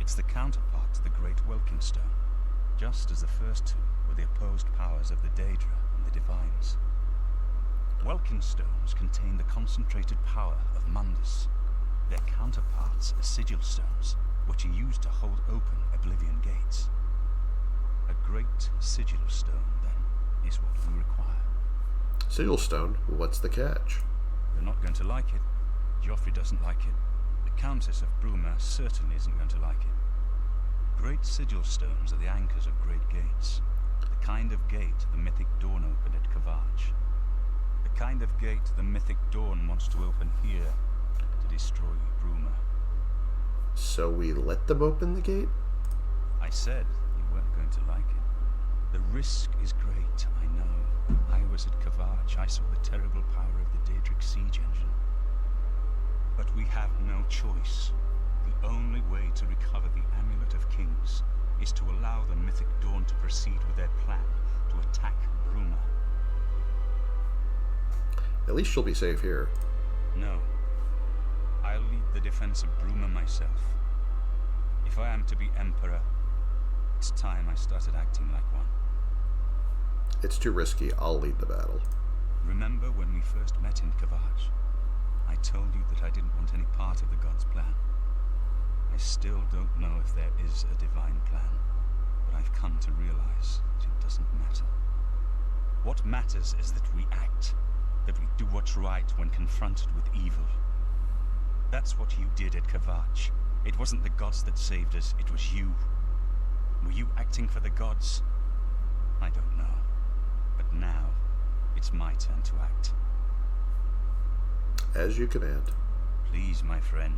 It's the counterpart to the Great Welkin Stone, just as the first two were the opposed powers of the Daedra and the Divines. Welkin stones contain the concentrated power of Mundus. Their counterparts are sigil stones, which are used to hold open Oblivion gates. A great sigil stone, then, is what we require. Sigil Stone? What's the catch? You're not going to like it. Joffrey doesn't like it. The Countess of Bruma certainly isn't going to like it. Great sigil stones are the anchors of great gates. The kind of gate the mythic Dawn opened at Kavach. The kind of gate the mythic Dawn wants to open here to destroy Bruma. So we let them open the gate? I said you weren't going to like it. The risk is great, I know. I was at Kavach. I saw the terrible power of the Daedric siege engine. But we have no choice. The only way to recover the Amulet of Kings is to allow the mythic Dawn to proceed with their plan to attack Bruma. At least she'll be safe here. No. I'll lead the defense of Bruma myself. If I am to be Emperor, it's time I started acting like one. It's too risky. I'll lead the battle. Remember when we first met in Kavach? I told you that I didn't want any part of the gods' plan. I still don't know if there is a divine plan, but I've come to realize that it doesn't matter. What matters is that we act, that we do what's right when confronted with evil. That's what you did at Kavach. It wasn't the gods that saved us, it was you. Were you acting for the gods? I don't know. But now, it's my turn to act. As you command. Please, my friend.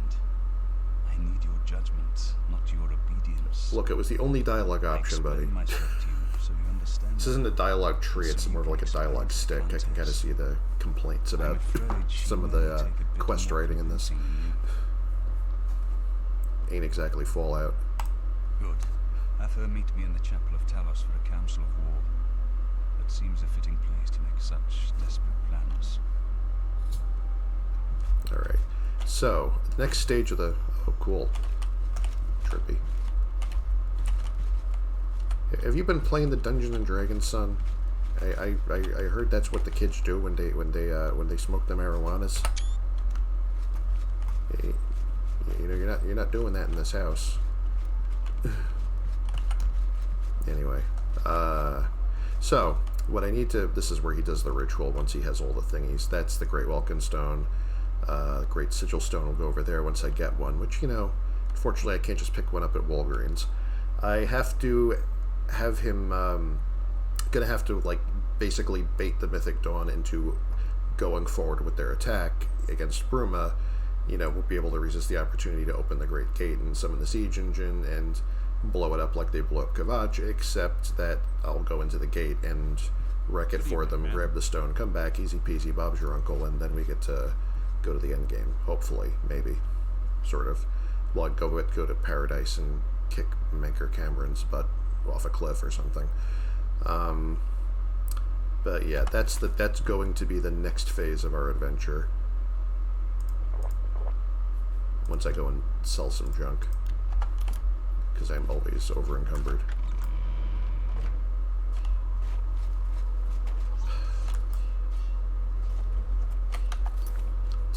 I need your judgment, not your obedience. Look, it was the only dialogue option, buddy. Myself to you, so you understand. This isn't a dialogue tree, it's more of like a dialogue stick. I can kind of see the complaints about some of the quest writing in this. Ain't exactly Fallout. Good. Have her meet me in the Chapel of Talos for a council of war. That seems a fitting place to make such desperate plans. Alright. So, the next stage of the... Oh, cool. Trippy. Have you been playing the Dungeons and Dragons, son? I heard that's what the kids do when they smoke the marijuanas. You know, you're not doing that in this house. Anyway, so what I need to... This is where he does the ritual once he has all the thingies. That's the Great Welkin Stone. Great Sigil Stone will go over there once I get one, which, you know, unfortunately I can't just pick one up at Walgreens. I have to have him, gonna have to, like, basically bait the Mythic Dawn into going forward with their attack against Bruma. You know, we'll be able to resist the opportunity to open the Great Gate and summon the Siege Engine and blow it up like they blew up Kavach, except that I'll go into the gate and wreck it for them, grab the stone, come back, easy peasy, Bob's your uncle, and then we get to go to the end game. Hopefully, maybe, sort of. Well, I'd go to Paradise and kick Manker Cameron's butt off a cliff or something. But yeah, that's going to be the next phase of our adventure. Once I go and sell some junk, because I'm always over encumbered.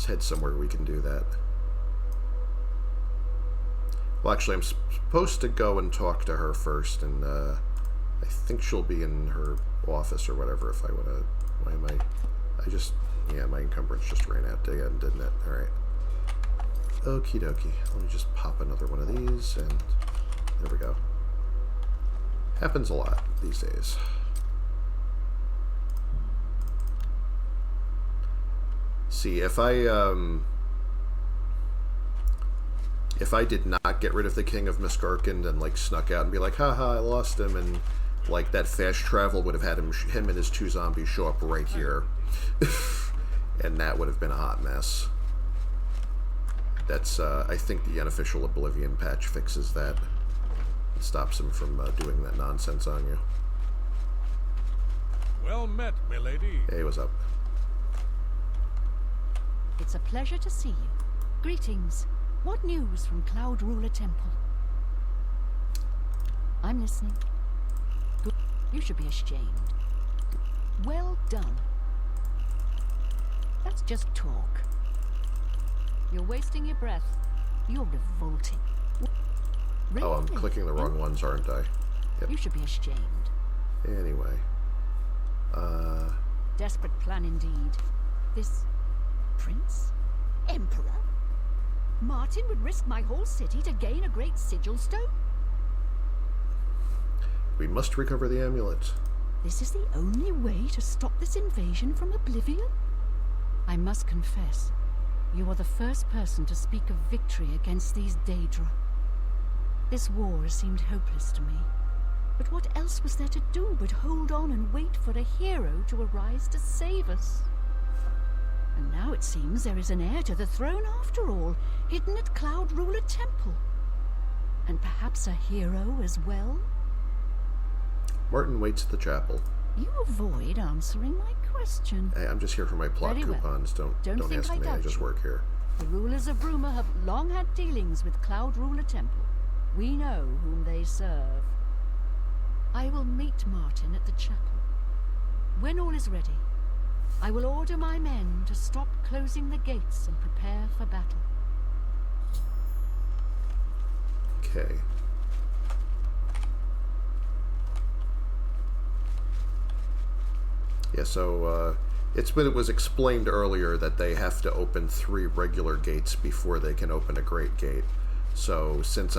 Let's head somewhere we can do that. Well, actually, I'm supposed to go and talk to her first, and I think she'll be in her office or whatever if I want to... Why am I just... Yeah, my encumbrance just ran out again, didn't it? Alright. Okie dokie. Let me just pop another one of these, and there we go. Happens a lot these days. See, if I did not get rid of the King of Miskarkand and, like, snuck out and be like, haha, I lost him, and, like, that fast travel would have had him and his 2 zombies show up right here. And that would have been a hot mess. That's, I think the unofficial Oblivion patch fixes that. It stops him from doing that nonsense on you. Well met, milady. Hey, what's up? It's a pleasure to see you. Greetings. What news from Cloud Ruler Temple? I'm listening. Good. You should be ashamed. Well done. That's just talk. You're wasting your breath. You're revolting. Really? Oh, I'm clicking the wrong ones, aren't I? Yep. You should be ashamed. Anyway. Desperate plan indeed. This prince? Emperor? Martin would risk my whole city to gain a great sigil stone? We must recover the amulet. This is the only way to stop this invasion from Oblivion? I must confess, you are the first person to speak of victory against these Daedra. This war seemed hopeless to me. But what else was there to do but hold on and wait for a hero to arise to save us? And now it seems there is an heir to the throne after all, hidden at Cloud Ruler Temple. And perhaps a hero as well? Martin waits at the chapel. You avoid answering my question. Hey, I'm just here for my plot Very well. coupons. Don't think ask I me. I doubt just you. work here. The rulers of Bruma have long had dealings with Cloud Ruler Temple. We know whom they serve. I will meet Martin at the chapel. When all is ready, I will order my men to stop closing the gates and prepare for battle. Okay. Yeah, so it was explained earlier that they have to open 3 regular gates before they can open a great gate. So since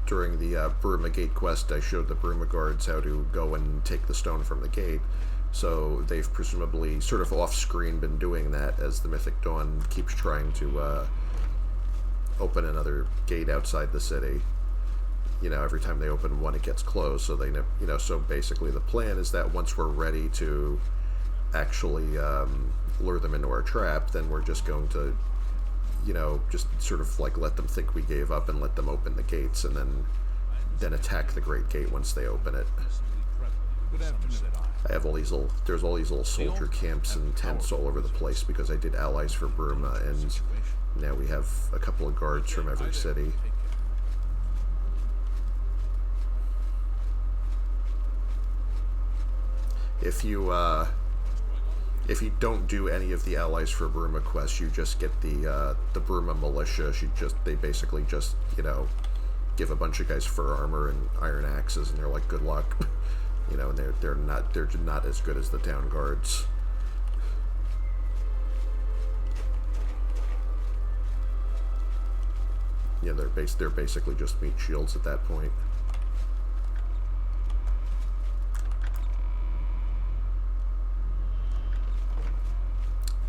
during the Bruma Gate quest, I showed the Bruma guards how to go and take the stone from the gate. So they've presumably sort of off-screen been doing that as the Mythic Dawn keeps trying to open another gate outside the city. You know, every time they open one, it gets closed. So they, so basically the plan is that once we're ready to actually lure them into our trap, then we're just going to, just sort of like let them think we gave up and let them open the gates, and then attack the Great Gate once they open it. Good afternoon. I have there's all these little soldier camps and tents all over the place because I did allies for Bruma, and now we have a couple of guards from every city. If you don't do any of the allies for Bruma quests, you just get the Bruma militia. They basically just give a bunch of guys fur armor and iron axes, and they're like, good luck. And they're not as good as the town guards. Yeah, they're basically just meat shields at that point.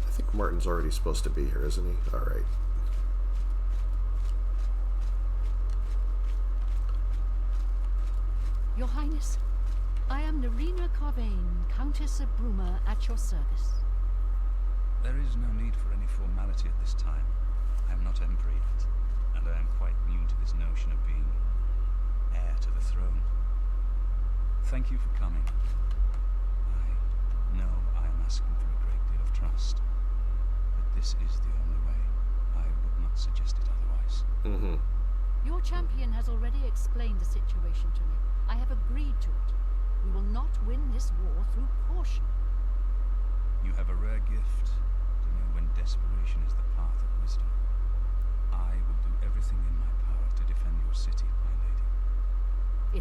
I think Martin's already supposed to be here, isn't he? All right. Your Highness, I am Nerina Carvain, Countess of Bruma, at your service. There is no need for any formality at this time. I am not Emperor yet, and I am quite new to this notion of being heir to the throne. Thank you for coming. I know I am asking for a great deal of trust, but this is the only way. I would not suggest it otherwise. Mm-hmm. Your champion has already explained the situation to me. I have agreed to it. We will not win this war through caution. You have a rare gift to know when desperation is the path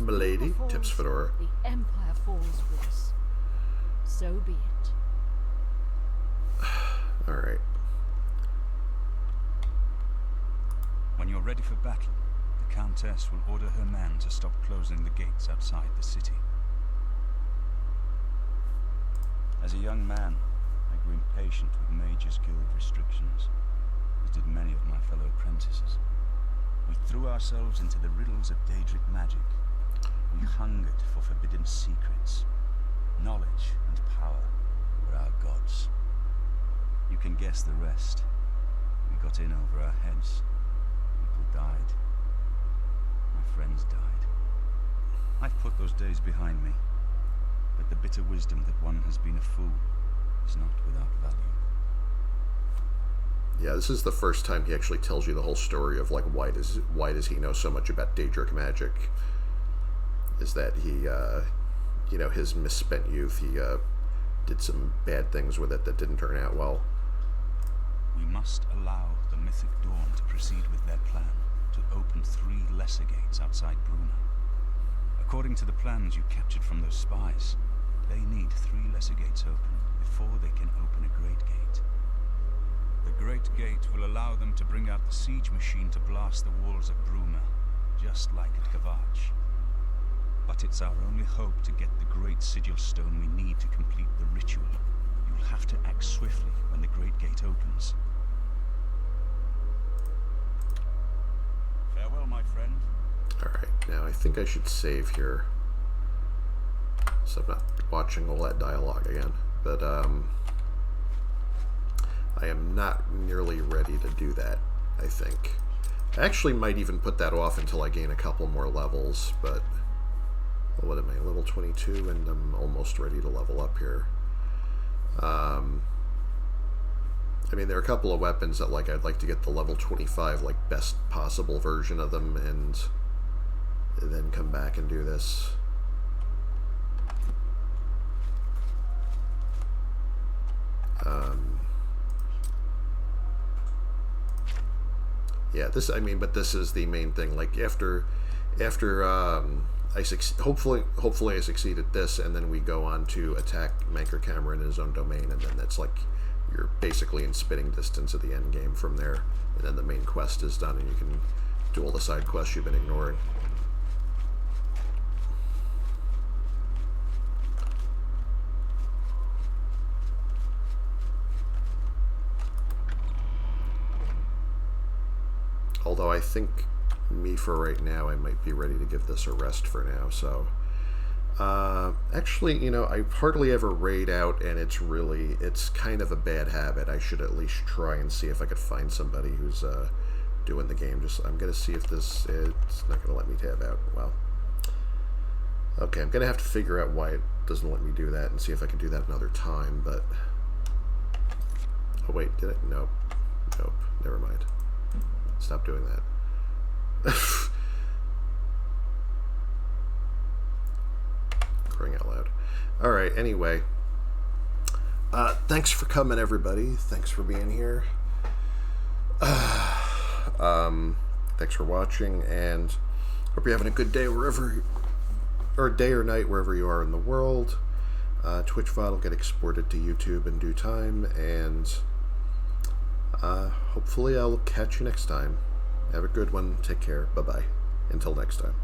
Milady, Bruma falls, tips Fedora. the Empire falls with us. So be it. Alright. When you're ready for battle, the Countess will order her men to stop closing the gates outside the city. As a young man, I grew impatient with Mage's Guild restrictions, as did many of my fellow apprentices. We threw ourselves into the riddles of Daedric magic. We hungered for forbidden secrets. Knowledge and power were our gods. You can guess the rest. We got in over our heads. People died. My friends died. I've put those days behind me. But the bitter wisdom that one has been a fool is not without value. Yeah, this is the first time he actually tells you the whole story of like why does he know so much about Daedric magic. Is that he, you know, his misspent youth, he did some bad things with it that didn't turn out well. We must allow the Mythic Dawn to proceed with their plan to open 3 lesser gates outside Bruma. According to the plans you captured from those spies, they need 3 lesser gates open before they can open a Great Gate. The Great Gate will allow them to bring out the siege machine to blast the walls of Bruma, just like at Kavach. But it's our only hope to get the great sigil stone we need to complete the ritual. You'll have to act swiftly when the Great Gate opens. Farewell, my friend. Alright, now I think I should save here. So I'm not watching all that dialogue again. But, I am not nearly ready to do that, I think. I actually might even put that off until I gain a couple more levels, but... What am I, level 22, and I'm almost ready to level up here. I mean, there are a couple of weapons that, like, I'd like to get the level 25, like, best possible version of them, and then come back and do this. Yeah, this, I mean, but this is the main thing. Like, after hopefully I succeed at this, and then we go on to attack Manker Cameron in his own domain, and then that's like, you're basically in spitting distance of the end game from there, and then the main quest is done, and you can do all the side quests you've been ignoring. Although I think me for right now, I might be ready to give this a rest for now. So actually, you know, I hardly ever raid out, and it's kind of a bad habit. I should at least try and see if I could find somebody who's doing the game. I'm gonna see if it's not gonna let me tab out. Well, okay, I'm gonna have to figure out why it doesn't let me do that and see if I can do that another time. But oh wait, did it? Nope, never mind. Stop doing that. Crying out loud. Alright, anyway. Thanks for coming, everybody. Thanks for being here. Thanks for watching, and hope you're having a good day wherever, or day or night wherever you are in the world. Twitch file will get exported to YouTube in due time, and hopefully I'll catch you next time. Have a good one. Take care. Bye-bye. Until next time.